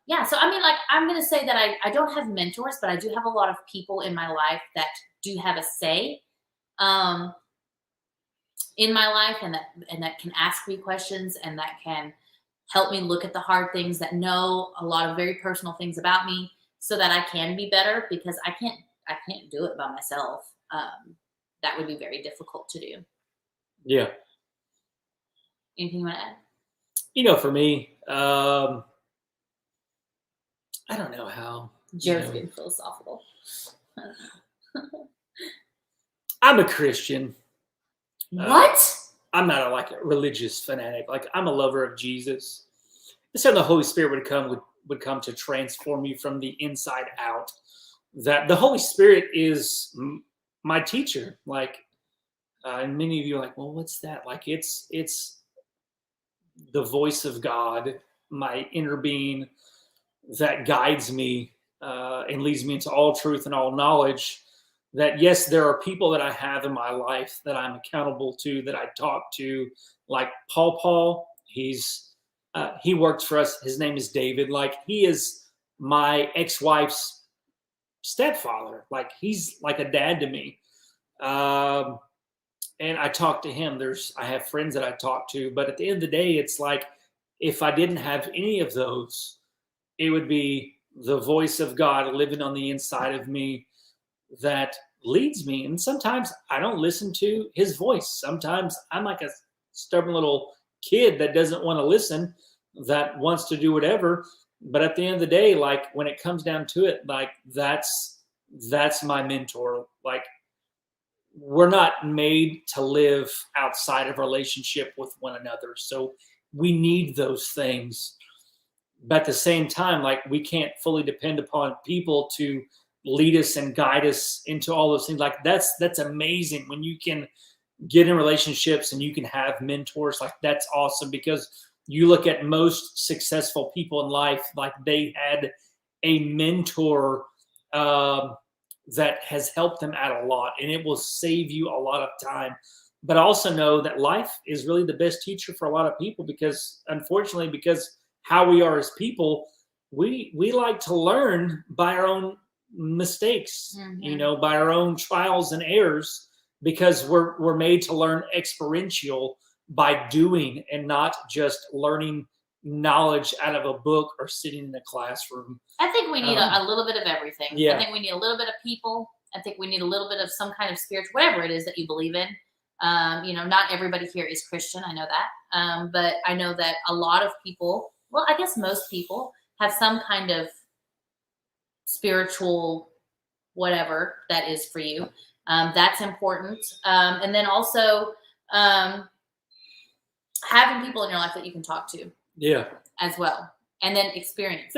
Speaker 1: yeah. So, I mean, like, I'm going to say that I don't have mentors, but I do have a lot of people in my life that do have a say in my life, and that can ask me questions, and that can help me look at the hard things, that know a lot of very personal things about me, so that I can be better, because I can't do it by myself. That would be very difficult to do.
Speaker 2: Yeah.
Speaker 1: Anything you want to add?
Speaker 2: You know, for me, I don't know how.
Speaker 1: Jared's getting philosophical.
Speaker 2: I'm a Christian.
Speaker 1: What?
Speaker 2: I'm not a religious fanatic. Like, I'm a lover of Jesus. And so the Holy Spirit would come to transform me from the inside out. That the Holy Spirit is my teacher. Like, and many of you are like, well, what's that? Like, it's the voice of God, my inner being, that guides me and leads me into all truth and all knowledge. That, yes, there are people that I have in my life that I'm accountable to, that I talk to, like Paul. He works for us. His name is David. Like, he is my ex-wife's stepfather. Like, he's like a dad to me. And I talk to him. I have friends that I talk to, but at the end of the day, it's like, if I didn't have any of those, it would be the voice of God living on the inside of me that leads me. And sometimes I don't listen to his voice. Sometimes I'm like a stubborn little kid that doesn't want to listen, that wants to do whatever. But at the end of the day, like, when it comes down to it, like, that's my mentor. Like, we're not made to live outside of relationship with one another. So we need those things. But at the same time, like, we can't fully depend upon people to lead us and guide us into all those things. Like, that's amazing when you can get in relationships and you can have mentors. Like, that's awesome, because you look at most successful people in life, like, they had a mentor that has helped them out a lot, and it will save you a lot of time. But also know that life is really the best teacher for a lot of people, because unfortunately, because how we are as people, we like to learn by our own mistakes, by our own trials and errors, because we're made to learn experiential by doing, and not just learning knowledge out of a book or sitting in a classroom.
Speaker 1: I think we need a little bit of everything.
Speaker 2: Yeah.
Speaker 1: I think we need a little bit of people. I think we need a little bit of some kind of spiritual, whatever it is that you believe in. Not everybody here is Christian. I know that. But I know that a lot of people, well, I guess most people have some kind of spiritual whatever that is for you. That's important. And then also having people in your life that you can talk to.
Speaker 2: Yeah.
Speaker 1: As well. And then life experience.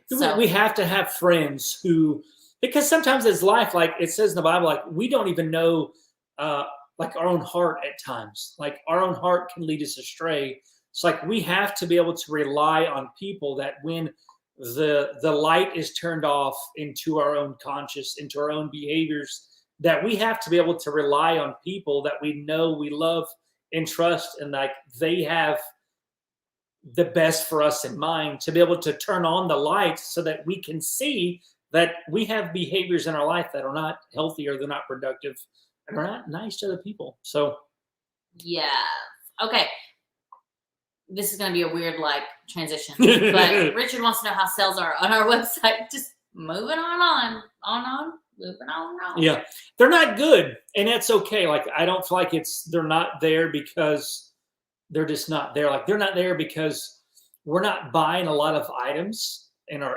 Speaker 1: So
Speaker 2: we have to have friends who, because sometimes it's life, like it says in the Bible, like we don't even know like our own heart at times. Like our own heart can lead us astray. It's like we have to be able to rely on people that when the light is turned off into our own conscious, into our own behaviors, that we have to be able to rely on people that we know, we love, and trust, and like they have the best for us in mind, to be able to turn on the light so that we can see that we have behaviors in our life that are not healthy, or they're not productive, and are not nice to other people. So
Speaker 1: yeah. Okay. This is going to be a weird transition, but Richard wants to know how sales are on our website. Just moving on, moving on.
Speaker 2: Yeah, they're not good, and that's okay. Like I don't feel like they're not there because they're just not there. Like they're not there because we're not buying a lot of items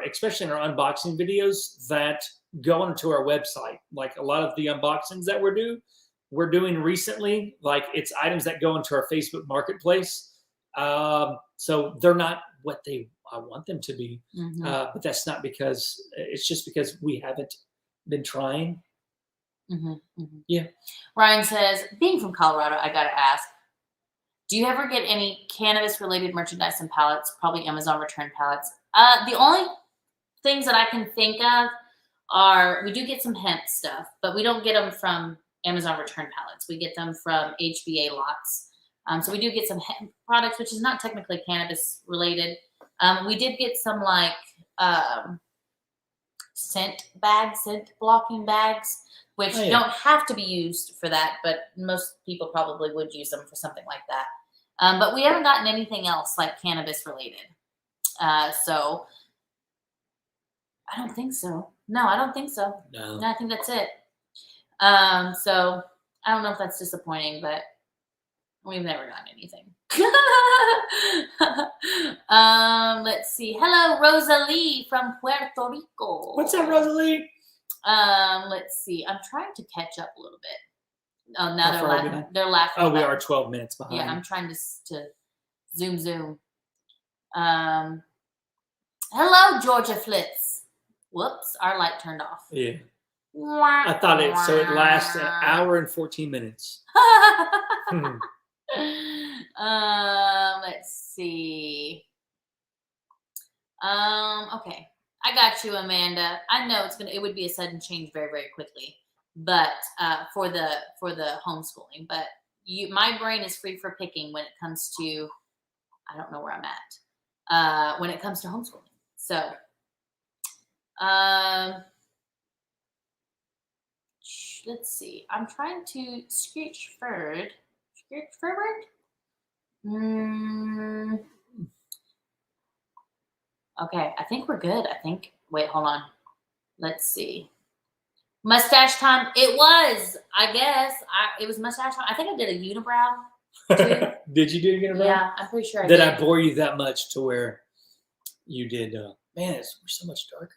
Speaker 2: especially in our unboxing videos that go onto our website. Like a lot of the unboxings that we're doing recently, like it's items that go into our Facebook Marketplace. So they're not what I want them to be. But that's not because it's just because we haven't been trying. Yeah.
Speaker 1: Ryan says, being from Colorado, I got to ask, do you ever get any cannabis related merchandise and pallets? Probably Amazon return pallets. The only things that I can think of are, we do get some hemp stuff, but we don't get them from Amazon return pallets. We get them from HBA lots. So we do get some hemp products, which is not technically cannabis related. We did get some scent blocking bags, which don't have to be used for that, but most people probably would use them for something like that. But we haven't gotten anything else like cannabis related. So I don't think so. No, I don't think so. No, I think that's it. So I don't know if that's disappointing, but we've never gotten anything. Let's see. Hello, Rosalie from Puerto Rico.
Speaker 2: What's up, Rosalie?
Speaker 1: Let's see. I'm trying to catch up a little bit. Oh, now they're laughing. They're laughing.
Speaker 2: Oh, we are 12 minutes behind.
Speaker 1: Yeah, I'm trying to zoom. Hello, Georgia Flitz. Whoops, our light turned off.
Speaker 2: Yeah. I thought it lasts an hour and 14 minutes.
Speaker 1: Let's see. Okay. I got you, Amanda. I know it would be a sudden change very, very quickly, but for the homeschooling, but my brain is free for picking when it comes to, I don't know where I'm at, when it comes to homeschooling. So, let's see. I'm trying to scooch forward. Okay, I think we're good. Wait, hold on. Let's see. Mustache time. It was, I guess. It was mustache time. I think I did a unibrow too.
Speaker 2: Did you do a unibrow?
Speaker 1: Yeah, I'm pretty sure I
Speaker 2: did.
Speaker 1: Did
Speaker 2: I bore you that much to where you did? Man, we're so much darker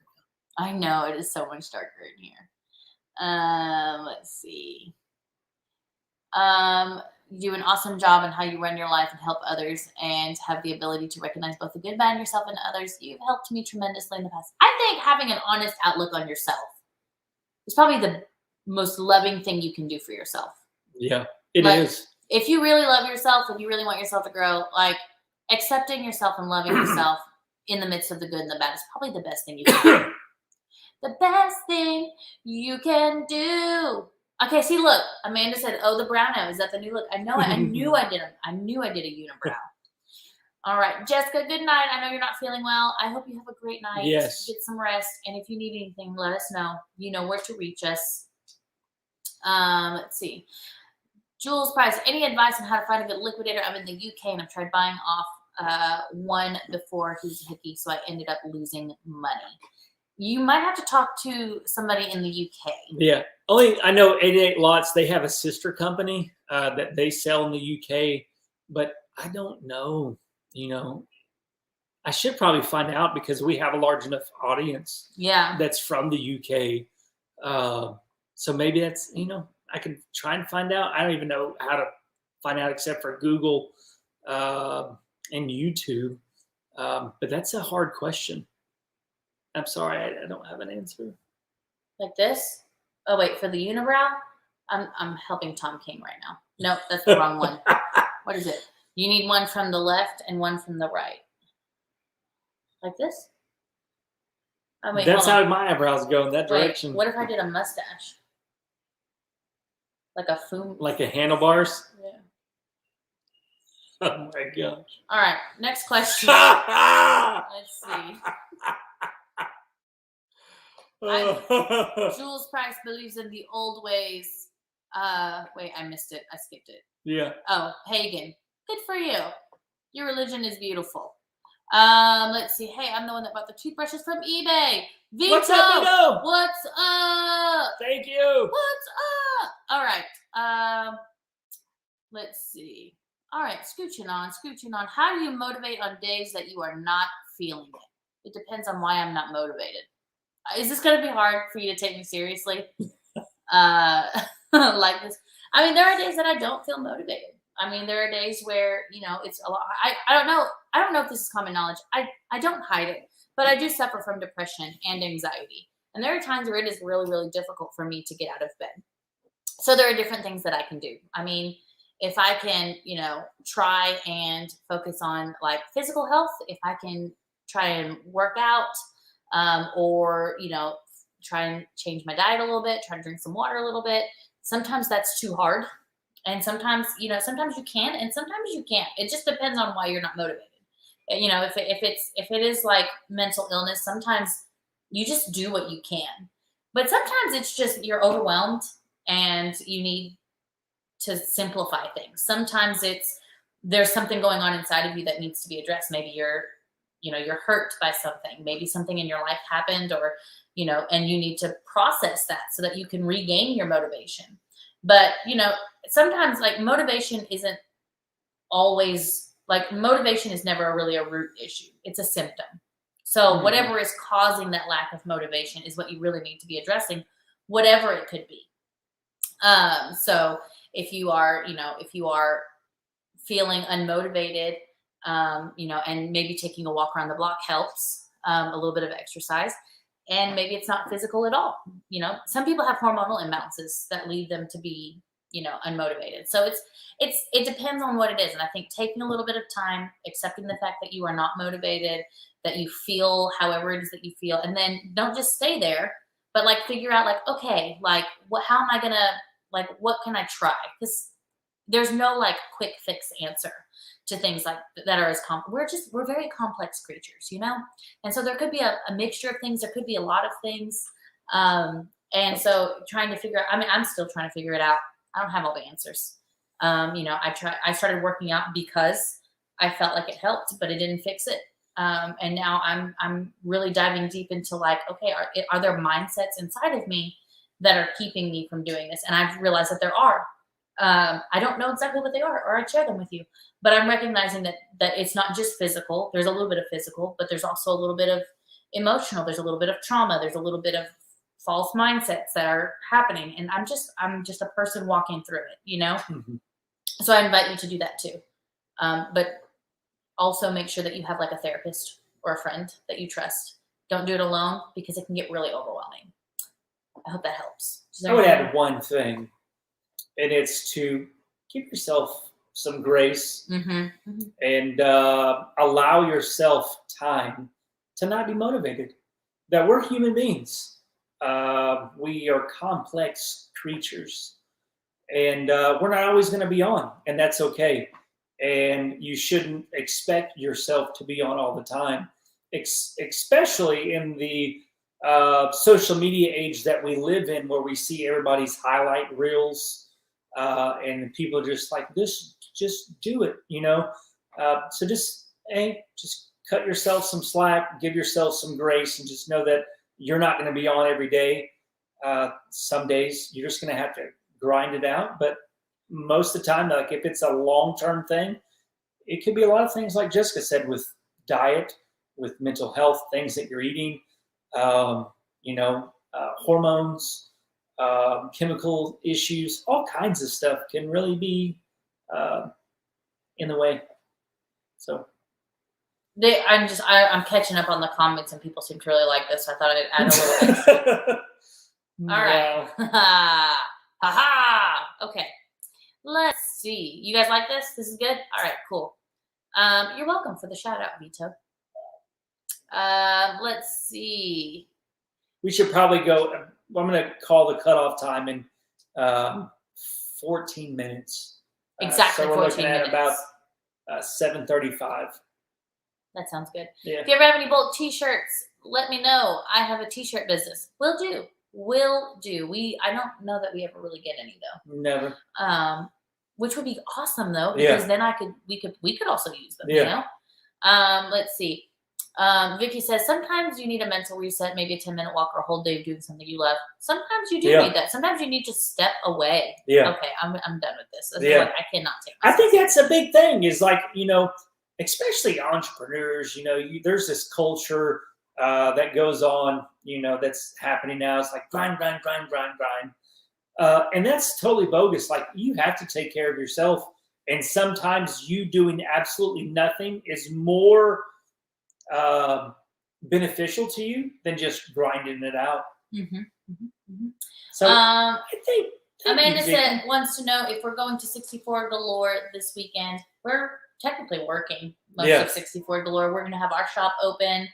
Speaker 2: now.
Speaker 1: I know, it is so much darker in here. Let's see. You do an awesome job in how you run your life and help others, and have the ability to recognize both the good, bad in yourself and others. You've helped me tremendously in the past. I think having an honest outlook on yourself is probably the most loving thing you can do for yourself.
Speaker 2: Yeah, it is.
Speaker 1: If you really love yourself and you really want yourself to grow, accepting yourself and loving yourself in the midst of the good and the bad is probably the best thing you can do. The best thing you can do. Okay, see, look, Amanda said, "Oh, the browno, is that the new look?" I know. I knew I did them. I knew I did a unibrow. All right, Jessica. Good night. I know you're not feeling well. I hope you have a great night.
Speaker 2: Yes.
Speaker 1: Get some rest, and if you need anything, let us know. You know where to reach us. Let's see. Jules Price, any advice on how to find a good liquidator? I'm in the UK and I've tried buying off one before. He's hickey, so I ended up losing money. You might have to talk to somebody in the UK.
Speaker 2: Yeah. Only I know 88 Lots, they have a sister company that they sell in the UK, but I don't know, you know. I should probably find out because we have a large enough audience that's from the UK. So maybe that's, you know, I can try and find out. I don't even know how to find out except for Google and YouTube. But that's a hard question. I'm sorry, I don't have an answer.
Speaker 1: Like this? Oh wait, for the unibrow? I'm helping Tom King right now. Nope, that's the wrong one. What is it? You need one from the left and one from the right. Like this? Oh, wait,
Speaker 2: that's how my eyebrows go in that direction.
Speaker 1: What if I did a mustache? Like a foom?
Speaker 2: Like a handlebars?
Speaker 1: Yeah.
Speaker 2: Oh my gosh.
Speaker 1: All right, next question. Let's see. Jules Price believes in the old ways. Wait, I missed it. I skipped it.
Speaker 2: Yeah.
Speaker 1: Oh, pagan. Good for you. Your religion is beautiful. Let's see. Hey, I'm the one that bought the toothbrushes from eBay. Vito,
Speaker 2: what's up, Vito?
Speaker 1: What's up?
Speaker 2: Thank you.
Speaker 1: What's up? All right. Let's see. All right, scooching on. How do you motivate on days that you are not feeling it? It depends on why I'm not motivated. Is this going to be hard for you to take me seriously? Like this. I mean, there are days that I don't feel motivated. I mean, there are days where, you know, it's a lot. I don't know. I don't know if this is common knowledge. I don't hide it, but I do suffer from depression and anxiety. And there are times where it is really, really difficult for me to get out of bed. So there are different things that I can do. I mean, if I can, you know, try and focus on like physical health, if I can try and work out, or, you know, try and change my diet a little bit, try to drink some water a little bit. Sometimes that's too hard. And sometimes, you know, sometimes you can, and sometimes you can't. It just depends on why you're not motivated. You know, if it is like mental illness, sometimes you just do what you can. But sometimes it's just you're overwhelmed and you need to simplify things. Sometimes there's something going on inside of you that needs to be addressed. Maybe you're hurt by something. Maybe something in your life happened, or, you know, and you need to process that so that you can regain your motivation. But, you know, sometimes like motivation isn't always like motivation is never really a root issue. It's a symptom. So whatever is causing that lack of motivation is what you really need to be addressing, whatever it could be. So if you are feeling unmotivated, you know, and maybe taking a walk around the block helps, a little bit of exercise, and maybe it's not physical at all. You know, some people have hormonal imbalances that lead them to be, you know, unmotivated. So it depends on what it is. And I think taking a little bit of time, accepting the fact that you are not motivated, that you feel however it is that you feel, and then don't just stay there, but like figure out like, okay, like how am I gonna, like, what can I try? Because there's no like quick fix answer to things like that are as we're very complex creatures, you know? And so there could be a mixture of things. There could be a lot of things. And so trying to figure out, I mean, I'm still trying to figure it out. I don't have all the answers. You know, I started working out because I felt like it helped, but it didn't fix it. And now I'm really diving deep into like, okay, are there mindsets inside of me that are keeping me from doing this? And I've realized that there are. I don't know exactly what they are, or I'd share them with you, but I'm recognizing that it's not just physical. There's a little bit of physical, but there's also a little bit of emotional. There's a little bit of trauma. There's a little bit of false mindsets that are happening. And I'm just a person walking through it, you know? Mm-hmm. So I invite you to do that too. But also make sure that you have like a therapist or a friend that you trust. Don't do it alone because it can get really overwhelming. I hope that helps.
Speaker 2: I would add one thing, and it's to give yourself some grace and allow yourself time to not be motivated. That we're human beings. We are complex creatures, and we're not always going to be on, and that's okay. And you shouldn't expect yourself to be on all the time, especially in the social media age that we live in, where we see everybody's highlight reels, and people are just like, this, just do it, so just cut yourself some slack, give yourself some grace, and just know that you're not going to be on every day. Some days you're just going to have to grind it out, but most of the time, like if it's a long-term thing, it could be a lot of things like Jessica said, with diet, with mental health, things that you're eating, hormones, chemical issues, all kinds of stuff can really be in the way. So
Speaker 1: I'm catching up on the comments, and people seem to really like this. So I thought I'd add a little bit. All right. Ha ha. Okay. Let's see. You guys like this? This is good? All right, cool. You're welcome for the shout out, Vito. Let's see.
Speaker 2: We should probably go. I'm going to call the cutoff time in 14 minutes.
Speaker 1: Exactly.
Speaker 2: So we're
Speaker 1: 14
Speaker 2: looking
Speaker 1: minutes.
Speaker 2: at about 7:35.
Speaker 1: That sounds good.
Speaker 2: Yeah.
Speaker 1: If you ever have any bulk t-shirts, let me know. I have a t-shirt business. Will do. I don't know that we ever really get any though.
Speaker 2: Never.
Speaker 1: Which would be awesome though, because then we could also use them. Let's see. Vicky says sometimes you need a mental reset, maybe a 10-minute walk or a whole day of doing something you love. Sometimes you do need that. Sometimes you need to step away.
Speaker 2: Yeah.
Speaker 1: Okay, I'm done with this. Is like, I cannot take.
Speaker 2: I think that's a big thing. Is like, especially entrepreneurs. There's this culture that goes on. That's happening now. It's like grind. And that's totally bogus. Like, you have to take care of yourself. And sometimes you doing absolutely nothing is more beneficial to you than just grinding it out. So I think
Speaker 1: Amanda wants to know if we're going to 64 Galore this weekend. We're technically working most of 64 Galore. We're going to have our shop open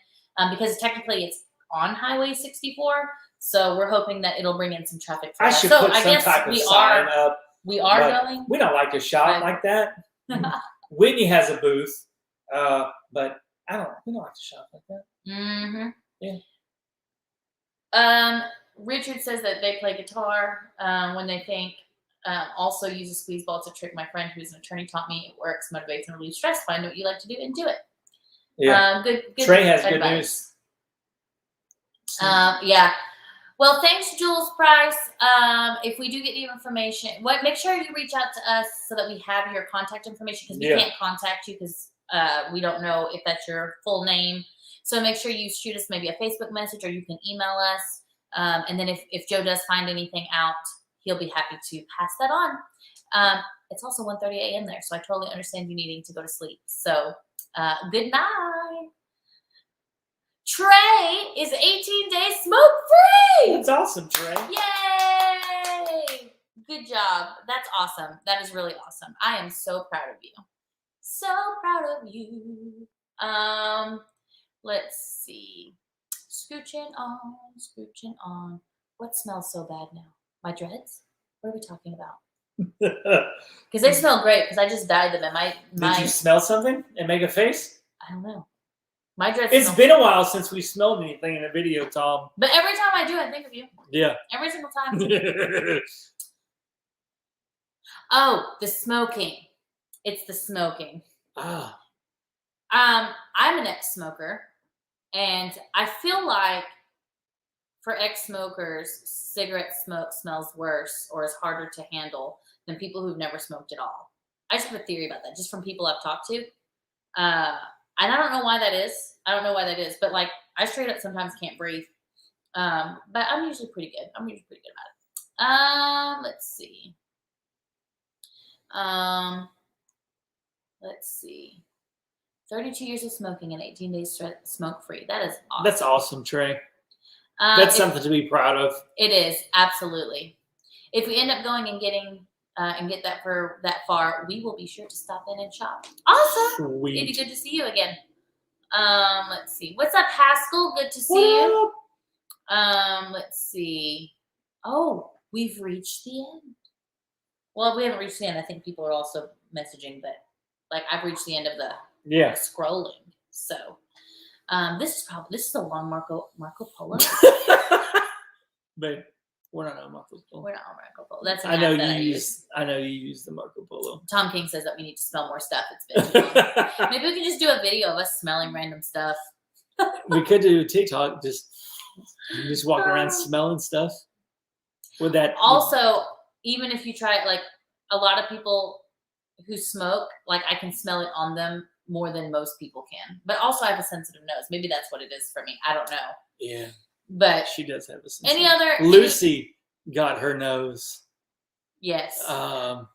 Speaker 1: because technically it's on Highway 64. So we're hoping that it'll bring in some traffic for us.
Speaker 2: Should put some type of sign up.
Speaker 1: We are going.
Speaker 2: We don't like to shop like that. Whitney has a booth, but we don't like to shop like that.
Speaker 1: Yeah. Richard says that they play guitar when they think. Also use a squeeze ball to trick. My friend who's an attorney taught me it works, motivates and relieves stress. Find what you like to do and do it.
Speaker 2: Yeah.
Speaker 1: Good.
Speaker 2: Trey has good news.
Speaker 1: Yeah. Well, thanks, Jules Price. If we do get your information, make sure you reach out to us so that we have your contact information, because we can't contact you because we don't know if that's your full name. So make sure you shoot us maybe a Facebook message, or you can email us. And then if Joe does find anything out, he'll be happy to pass that on. It's also 1:30 a.m. there, so I totally understand you needing to go to sleep. So good night. Trey is 18 days smoke-free.
Speaker 2: That's awesome, Trey.
Speaker 1: Yay! Good job. That's awesome. That is really awesome. I am so proud of you. So proud of you. Let's see. Scooching on. What smells so bad now? My dreads? What are we talking about? Because they smell great, because I just dyed them. And
Speaker 2: Did you smell something and make a face?
Speaker 1: I don't know. My dreads.
Speaker 2: It's been a while since we smelled anything in a video, Tom.
Speaker 1: But every time I do, I think of you.
Speaker 2: Yeah.
Speaker 1: Every single time. Oh, the smoking. It's the smoking.
Speaker 2: Ah.
Speaker 1: I'm an ex-smoker, and I feel like for ex-smokers, cigarette smoke smells worse or is harder to handle than people who've never smoked at all. I just have a theory about that, just from people I've talked to. And I don't know why that is. But like, I straight up sometimes can't breathe. But I'm usually pretty good. About it. Let's see. Let's see. 32 years of smoking and 18 days smoke-free. That is awesome.
Speaker 2: That's awesome, Trey. That's something to be proud of. It
Speaker 1: is, absolutely. If we end up going and getting and get that for that far, we will be sure to stop in and shop. Awesome.
Speaker 2: Sweet.
Speaker 1: It'd be good to see you again. Let's see. What's up, Haskell? Good to see you. Let's see. Oh, we've reached the end. Well, we haven't reached the end. I think people are also messaging, but like I've reached the end of the scrolling. So this is a long Marco Polo.
Speaker 2: But we're not on Marco Polo.
Speaker 1: We're not on Marco Polo. That's an
Speaker 2: I know
Speaker 1: app that
Speaker 2: you
Speaker 1: I
Speaker 2: use. I know you use the Marco Polo.
Speaker 1: Tom King says that we need to smell more stuff. It's been too long. Maybe we can just do a video of us smelling random stuff.
Speaker 2: We could do TikTok. Just walk around smelling stuff. With that.
Speaker 1: Also, even if you try, like a lot of people who smoke, like I can smell it on them more than most people can. But also, I have a sensitive nose. Maybe that's what it is for me. I don't know.
Speaker 2: Yeah.
Speaker 1: But
Speaker 2: she does have a sensitive.
Speaker 1: Any other?
Speaker 2: Lucy got her nose.
Speaker 1: Yes.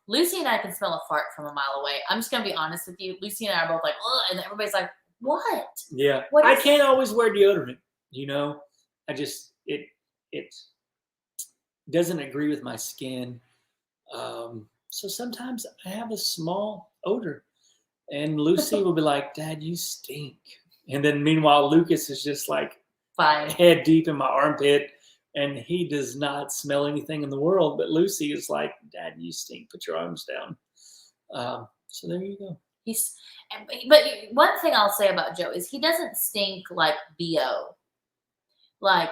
Speaker 1: Lucy and I can smell a fart from a mile away. I'm just gonna be honest with you. Lucy and I are both like, ugh, and everybody's like, what?
Speaker 2: Yeah. I can't always wear deodorant. You know, I just it doesn't agree with my skin. So sometimes I have a small odor, and Lucy will be like, "Dad, you stink," and then meanwhile Lucas is just like
Speaker 1: fine,
Speaker 2: head deep in my armpit. And he does not smell anything in the world, but Lucy is like, "Dad, you stink. Put your arms down." So there you go.
Speaker 1: But one thing I'll say about Joe is he doesn't stink like BO. Like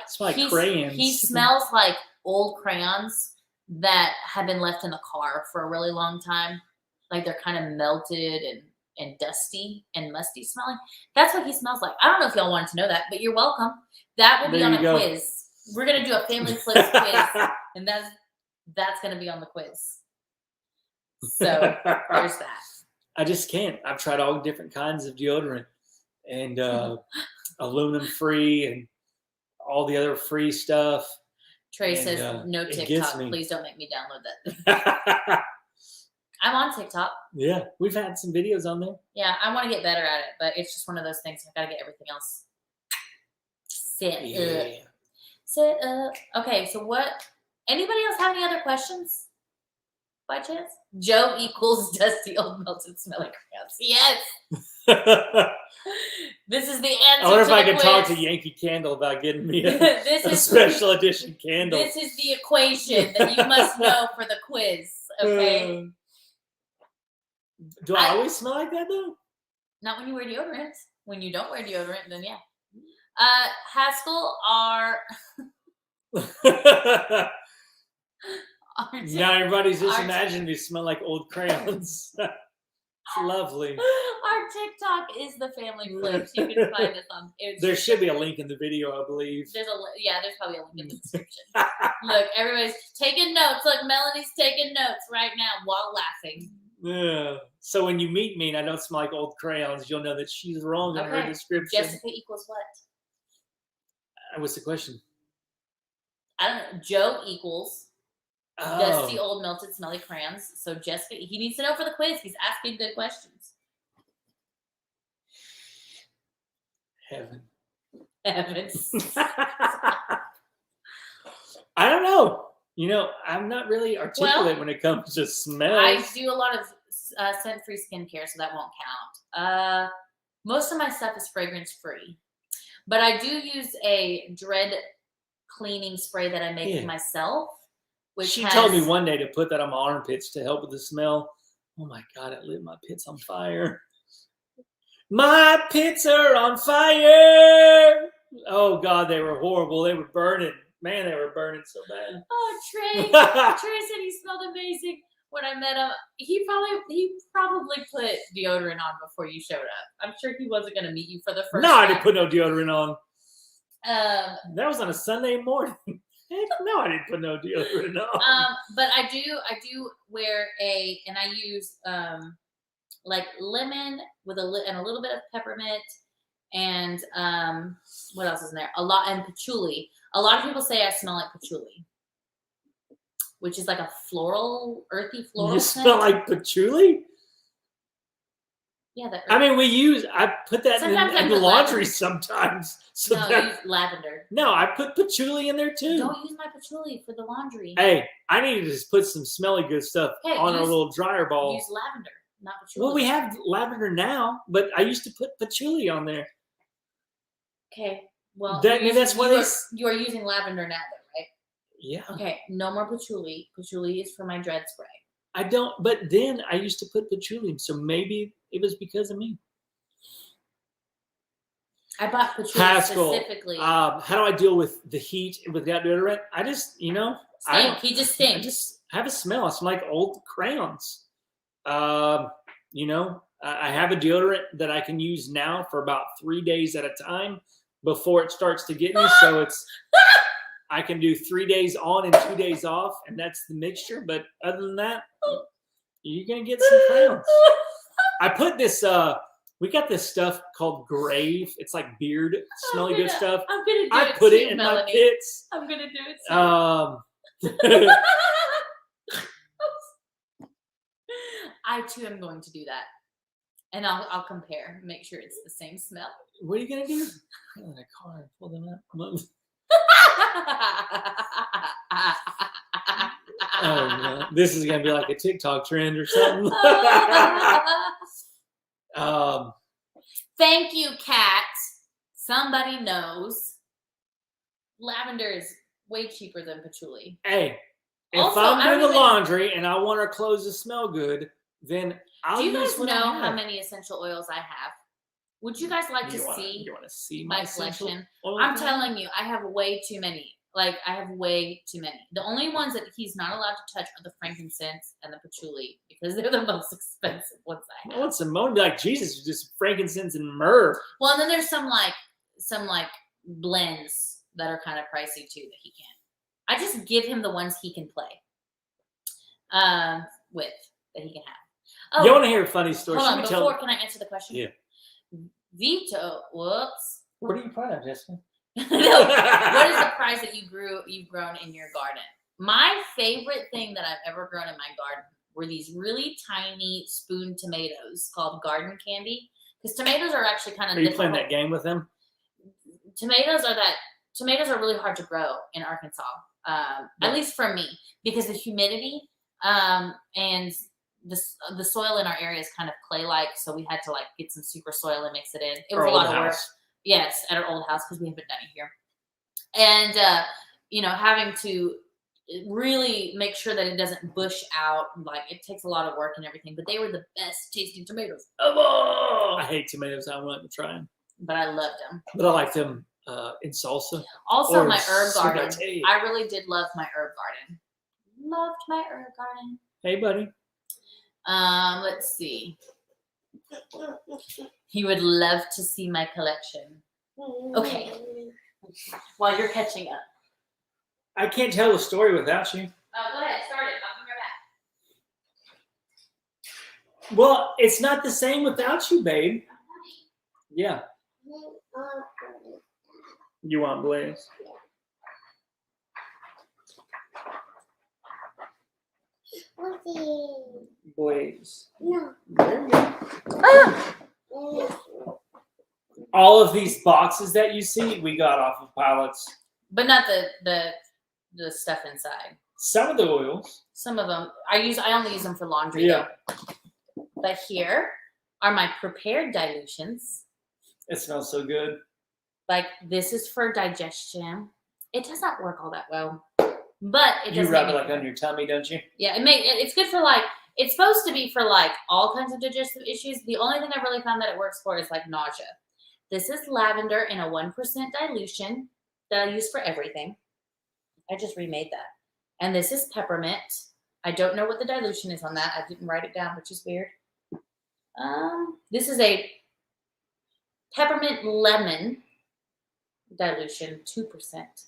Speaker 2: crayons.
Speaker 1: He smells like old crayons that have been left in the car for a really long time. Like they're kind of melted and dusty and musty smelling. That's what he smells like. I don't know if y'all wanted to know that, but you're welcome. That will be on a quiz. We're gonna do a family flips quiz, and that's gonna be on the quiz. So there's that.
Speaker 2: I just can't. I've tried all different kinds of deodorant and aluminum free and all the other free stuff.
Speaker 1: Trey says no TikTok. Please don't make me download that. I'm on TikTok.
Speaker 2: Yeah, we've had some videos on there.
Speaker 1: Yeah, I want to get better at it, but it's just one of those things. I gotta get everything else set up. Okay, so what? Anybody else have any other questions? By chance? Joe equals dusty old melted smelly crayons. Yes. This is the answer.
Speaker 2: I wonder if I could
Speaker 1: quiz.
Speaker 2: talk to Yankee Candle about getting me a special edition candle.
Speaker 1: This is the equation that you must know for the quiz. Okay.
Speaker 2: Do I always smell like that though?
Speaker 1: Not when you wear deodorant. When you don't wear deodorant, then yeah. Haskell,
Speaker 2: now everybody's just imagining me smell like old crayons. It's lovely.
Speaker 1: Our TikTok is the family flips. You can find us on.
Speaker 2: There should be a link in the video, I believe.
Speaker 1: There's probably a link in the description. Look, everybody's taking notes. Look, Melanie's taking notes right now while laughing.
Speaker 2: Yeah. So when you meet me and I don't smell like old crayons, you'll know that she's wrong in her description.
Speaker 1: Jessica equals what?
Speaker 2: What's the question?
Speaker 1: I don't know. Joe equals dusty old melted smelly crayons. So Jessica, he needs to know for the quiz. He's asking good questions. Heavens.
Speaker 2: I don't know. You know, I'm not really articulate when it comes to smells.
Speaker 1: I do a lot of scent-free skincare, so that won't count. Most of my stuff is fragrance-free. But I do use a dread cleaning spray that I make myself.
Speaker 2: She told me one day to put that on my armpits to help with the smell. Oh my God, it lit my pits on fire. My pits are on fire. Oh God, they were horrible. They were burning. Man, they were burning so bad.
Speaker 1: Oh, Trey. Trey said he smelled amazing when I met him. He probably put deodorant on before you showed up. I'm sure he wasn't going to meet you for the first time.
Speaker 2: No, I didn't put no deodorant on. That was on a Sunday morning. Heck no, I didn't put no deodorant on.
Speaker 1: But I do wear and I use like lemon with a little bit of peppermint and what else is in there? And patchouli. A lot of people say I smell like patchouli, which is like a earthy floral.
Speaker 2: You smell like patchouli?
Speaker 1: Yeah,
Speaker 2: I put that in the laundry sometimes.
Speaker 1: So I use lavender.
Speaker 2: No, I put patchouli in there too.
Speaker 1: Don't use my patchouli for the laundry.
Speaker 2: Hey, I need to just put some smelly good stuff on a little dryer ball.
Speaker 1: Use lavender, not patchouli.
Speaker 2: Well, we have lavender now, but I used to put patchouli on there.
Speaker 1: Okay. Well,
Speaker 2: that's what
Speaker 1: you are using lavender now, though, right?
Speaker 2: Yeah.
Speaker 1: Okay, no more patchouli. Patchouli is for my dread spray.
Speaker 2: I don't, but then I used to put patchouli, so maybe it was because of me.
Speaker 1: I bought patchouli specifically.
Speaker 2: How do I deal with the heat without deodorant? I just,
Speaker 1: He just stinks.
Speaker 2: I just have a smell. I smell like old crayons. I have a deodorant that I can use now for about 3 days at a time before it starts to get me. So I can do 3 days on and 2 days off, and that's the mixture. But other than that, you're gonna get some crayons. I put this. We got this stuff called Grave. It's like beard, smelly good stuff.
Speaker 1: I'm gonna do
Speaker 2: I
Speaker 1: it
Speaker 2: put
Speaker 1: too,
Speaker 2: it in
Speaker 1: Melanie.
Speaker 2: my pits.
Speaker 1: I'm gonna do it too. I too am going to do that, and I'll compare, make sure it's the same smell.
Speaker 2: What are you gonna do? Get in a car and pull them up. Oh no, this is gonna be like a TikTok trend or something.
Speaker 1: Thank you, Kat. Somebody knows. Lavender is way cheaper than patchouli.
Speaker 2: Hey, if
Speaker 1: Also,
Speaker 2: I'm doing the laundry and I want our clothes to smell good, then I'll use what I have.
Speaker 1: Do you guys know how many essential oils I have? Would you guys like to see?
Speaker 2: You want to see
Speaker 1: my collection? I'm telling you, I have way too many. Like, I have way too many. The only ones that he's not allowed to touch are the frankincense and the patchouli because they're the most expensive ones I have.
Speaker 2: I want some more. Like, Jesus, just frankincense and myrrh.
Speaker 1: Well, and then there's some blends that are kind of pricey too that he can't. I just give him the ones he can play with, that he can have. Oh,
Speaker 2: you want to hear a funny story?
Speaker 1: Hold on, can I answer the question?
Speaker 2: Yeah.
Speaker 1: Whoops.
Speaker 2: What are you proud of, Jessica?
Speaker 1: No. What is the price that you've grown in your garden? My favorite thing that I've ever grown in my garden were these really tiny spoon tomatoes called garden candy. Because tomatoes are actually kind of
Speaker 2: difficult. Are you playing that game with them?
Speaker 1: Tomatoes are really hard to grow in Arkansas. At least for me, because the humidity and the soil in our area is kind of clay-like, so we had to like get some super soil and mix it in. It was a lot of work. Yes, at our old house because we haven't done it here. And having to really make sure that it doesn't bush out, like it takes a lot of work and everything. But they were the best tasting tomatoes ever.
Speaker 2: I hate tomatoes. I want to try them,
Speaker 1: but I loved them.
Speaker 2: But I like them in salsa.
Speaker 1: Also, my herb garden. I really did love my herb garden. Loved my herb garden.
Speaker 2: Hey, buddy.
Speaker 1: Let's see. He would love to see my collection. Okay. While you're catching up.
Speaker 2: I can't tell the story without you.
Speaker 1: Go ahead. Start it. I'll come right back.
Speaker 2: Well, it's not the same without you, babe. Yeah. You want Blaze? Blaze.
Speaker 3: No.
Speaker 2: There you go. All of these boxes that you see, we got off of pallets.
Speaker 1: But not the stuff inside.
Speaker 2: Some of the oils.
Speaker 1: Some of them. I only use them for laundry.
Speaker 2: Yeah.
Speaker 1: Though. But here are my prepared dilutions.
Speaker 2: It smells so good.
Speaker 1: Like, this is for digestion. It does not work all that well. But it does.
Speaker 2: You rub it like on your tummy, don't you?
Speaker 1: Yeah, it's good for like, it's supposed to be for like all kinds of digestive issues. The only thing I've really found that it works for is like nausea. This is lavender in a 1% dilution that I use for everything. I just remade that. And this is peppermint. I don't know what the dilution is on that. I didn't write it down, which is weird. This is a peppermint lemon dilution, 2%.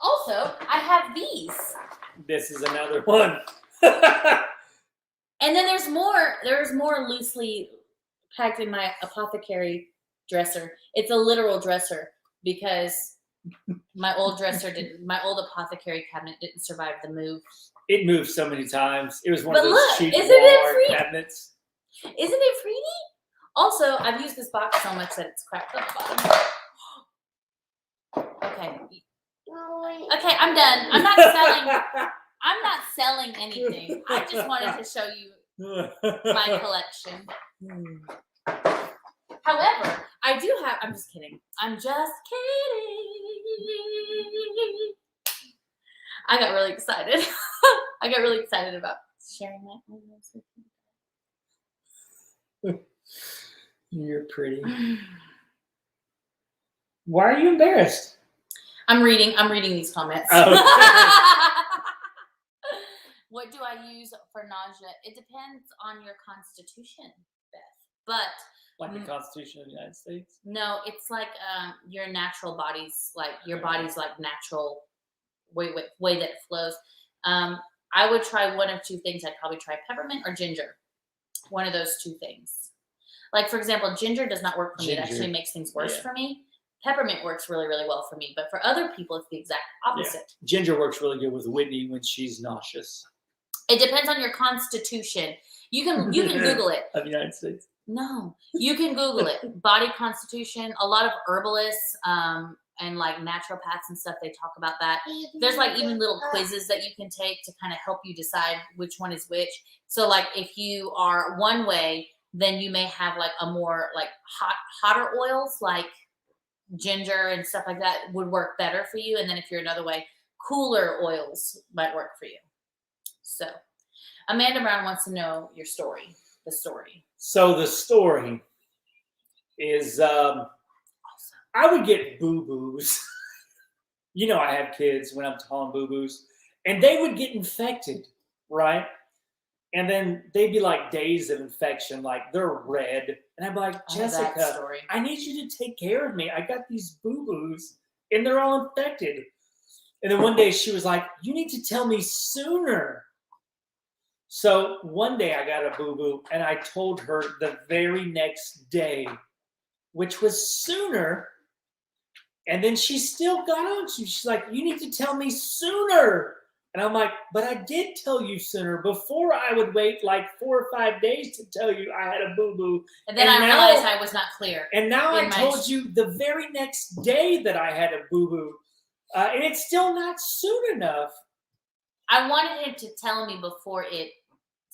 Speaker 1: Also, I have these.
Speaker 2: This is another one.
Speaker 1: And then there's more loosely packed in my apothecary dresser. It's a literal dresser because my old apothecary cabinet didn't survive the move.
Speaker 2: It moved so many times. It was one of those cheap
Speaker 1: isn't it
Speaker 2: Walmart
Speaker 1: pretty?
Speaker 2: cabinets.
Speaker 1: Isn't it pretty? Also, I've used this box so much that it's cracked on the bottom. Okay. Okay, I'm done. I'm not selling anything. I just wanted to show you my collection. However, I do have. I'm just kidding. I'm just kidding. I got really excited. I got really excited about sharing my oils with you.
Speaker 2: You're pretty. Why are you embarrassed?
Speaker 1: I'm reading these comments.
Speaker 2: Oh,
Speaker 1: What do I use for nausea? It depends on your constitution, Beth. But
Speaker 2: like the Constitution of the United States?
Speaker 1: no, it's like your natural body's like your body's like natural way that it flows. I would try one of two things. I'd probably try peppermint or ginger. One of those two things. Like for example, ginger does not work for me. It actually makes things worse for me. Peppermint works really, really well for me. But for other people, it's the exact opposite.
Speaker 2: Yeah. Ginger works really good with Whitney when she's nauseous.
Speaker 1: It depends on your constitution. You can Google it.
Speaker 2: Of the United States.
Speaker 1: No, you can Google it. Body constitution. A lot of herbalists and like naturopaths and stuff, they talk about that. There's like even little quizzes that you can take to kind of help you decide which one is which. So like if you are one way, then you may have like a more like hotter oils like ginger and stuff like that would work better for you. And then if you're another way, cooler oils might work for you. So Amanda Brown wants to know your story. The story.
Speaker 2: So the story is I would get boo-boos. You know I have kids when I'm calling boo-boos. And they would get infected, right? And then they'd be like days of infection, like they're red. And I'd be like, Jessica, I need you to take care of me. I got these boo-boos and they're all infected. And then one day she was like, you need to tell me sooner. So one day I got a boo-boo and I told her the very next day, which was sooner. And then she still got on. She's like, you need to tell me sooner. And I'm like, but I did tell you sooner. Before I would wait like 4 or 5 days to tell you I had a boo-boo.
Speaker 1: And then I realized I was not clear.
Speaker 2: And now I told you the very next day that I had a boo-boo. And it's still not soon enough.
Speaker 1: I wanted him to tell me before it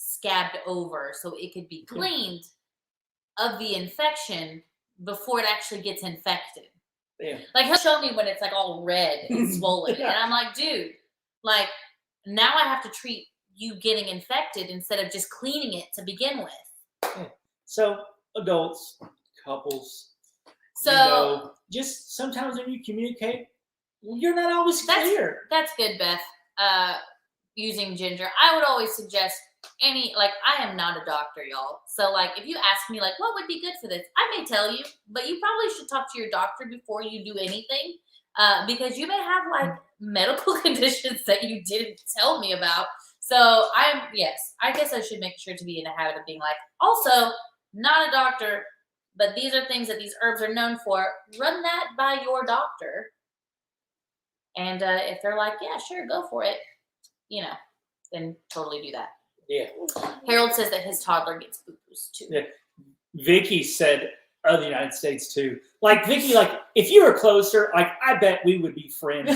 Speaker 1: scabbed over so it could be cleaned of the infection before it actually gets infected.
Speaker 2: Yeah.
Speaker 1: Like he'll show me when it's like all red and swollen. And I'm like, dude, like now I have to treat you getting infected instead of just cleaning it to begin with.
Speaker 2: Yeah. So adults, couples,
Speaker 1: so
Speaker 2: just sometimes when you communicate, you're not always clear.
Speaker 1: That's good, Beth. Using ginger. I would always suggest I am not a doctor, y'all. So like if you ask me like what would be good for this, I may tell you, but you probably should talk to your doctor before you do anything. Because you may have like medical conditions that you didn't tell me about. So I guess I should make sure to be in the habit of being like, also not a doctor, but these are things that these herbs are known for. Run that by your doctor. And if they're like, yeah, sure, go for it, then totally do that.
Speaker 2: Yeah.
Speaker 1: Harold says that his toddler gets boo-boos too.
Speaker 2: Yeah. Vicky said of the United States too. Like Vicky, like if you were closer, like I bet we would be friends.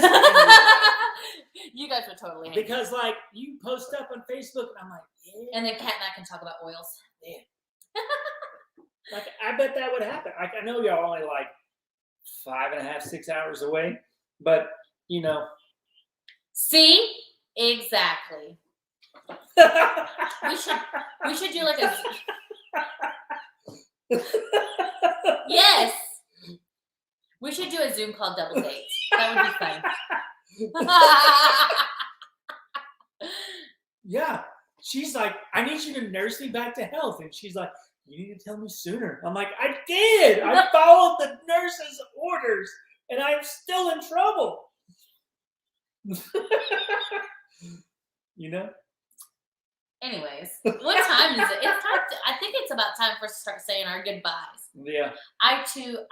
Speaker 1: You guys would totally hate
Speaker 2: because like you post up on Facebook and I'm like, yeah.
Speaker 1: And then Kat and I can talk about oils.
Speaker 2: Yeah. Like I bet that would happen. Like I know y'all only like 5.5, 6 hours away, but
Speaker 1: See? Exactly. we should do like a yes. We should do a Zoom called Double Dates. That would be fun.
Speaker 2: Yeah. She's like, I need you to nurse me back to health. And she's like, you need to tell me sooner. I'm like, I did. I followed the nurse's orders and I'm still in trouble.
Speaker 1: Anyways, what time is it? It's time I think it's about time for us to start saying our goodbyes.
Speaker 2: Yeah.
Speaker 1: I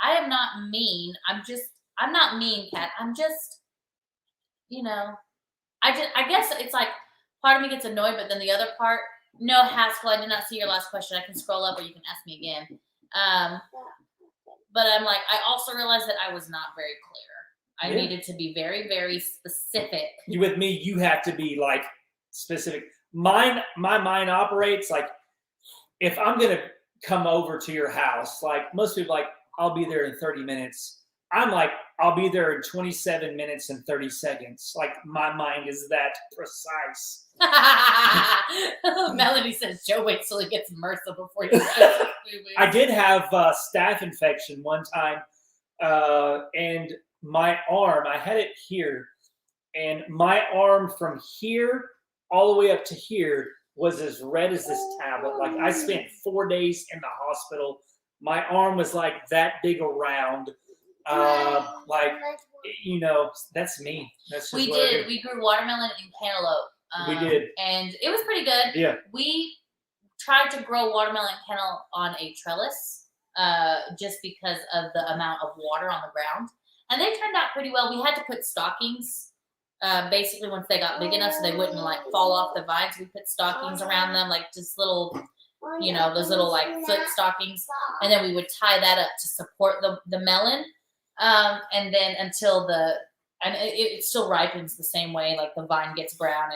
Speaker 1: am not mean. I'm not mean, Kat. I'm just, I guess it's like part of me gets annoyed, but then the other part, no, Haskell, I did not see your last question. I can scroll up or you can ask me again. But I'm like, I also realized that I was not very clear. I needed to be very, very specific.
Speaker 2: With me, you have to be like specific. My mind operates like if I'm going to come over to your house, like most people like, I'll be there in 30 minutes. I'm like, I'll be there in 27 minutes and 30 seconds. Like, my mind is that precise.
Speaker 1: Melanie says, Joe waits till he gets MRSA before he
Speaker 2: I did have staph infection one time, and my arm, I had it here, and my arm from here all the way up to here was as red as this tablet. Like, I spent 4 days in the hospital. My arm was like that big around. Like, you know, that's me. That's just
Speaker 1: we did. We grew watermelon and cantaloupe.
Speaker 2: We did.
Speaker 1: And it was pretty good.
Speaker 2: Yeah.
Speaker 1: We tried to grow watermelon and cantaloupe on a trellis just because of the amount of water on the ground. And they turned out pretty well. We had to put stockings. Basically, once they got big enough so they wouldn't like fall off the vines, we put stockings around them, like just little, you know, those little like flip stockings. And then we would tie that up to support the melon. And then until it still ripens the same way, like the vine gets brown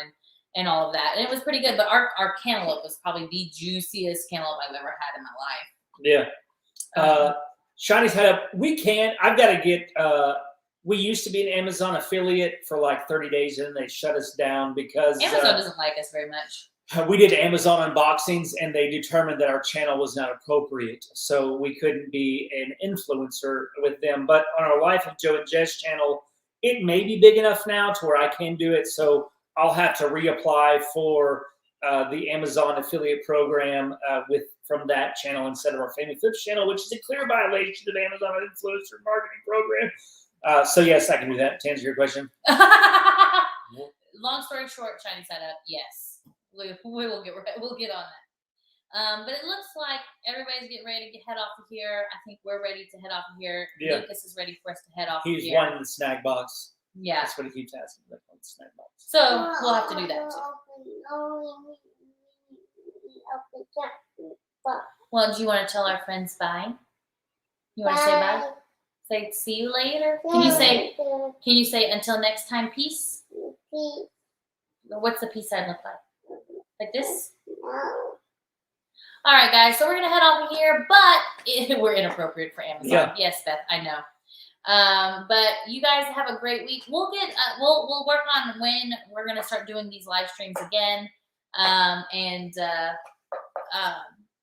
Speaker 1: and all of that. And it was pretty good. But our cantaloupe was probably the juiciest cantaloupe I've ever had in my life.
Speaker 2: Yeah. Shini's head up. I've got to get, we used to be an Amazon affiliate for like 30 days and then they shut us down because
Speaker 1: Amazon doesn't like us very much.
Speaker 2: We did Amazon unboxings and they determined that our channel was not appropriate. So we couldn't be an influencer with them. But on our Life of Joe and Jess channel, it may be big enough now to where I can do it. So I'll have to reapply for the Amazon affiliate program from that channel instead of our Family Flips channel, which is a clear violation of Amazon influencer marketing program. So yes, I can do that to answer your question.
Speaker 1: Long story short, Chinese setup, yes. We'll get on that. But it looks like everybody's getting ready to head off of here. I think we're ready to head off of here.
Speaker 2: Yeah.
Speaker 1: Lucas is ready for us to head off
Speaker 2: He's
Speaker 1: of here.
Speaker 2: wanting the snack box.
Speaker 1: Yeah.
Speaker 2: That's what he keeps asking. Like, the snack box.
Speaker 1: So we'll have to do that too. Well, do you want to tell our friends bye? You want to say bye? Say see you later. Can you say until next time, peace?
Speaker 3: Peace.
Speaker 1: What's the peace sign look like? Like this? All right, guys. So we're gonna head off of here, but we're inappropriate for Amazon.
Speaker 2: Yeah.
Speaker 1: Yes, Beth, I know. But you guys have a great week. We'll get we'll work on when we're gonna start doing these live streams again,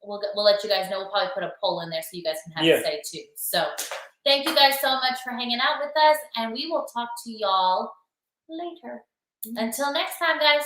Speaker 1: we'll let you guys know. We'll probably put a poll in there so you guys can have a say too. So thank you guys so much for hanging out with us, and we will talk to y'all later. Until next time, guys.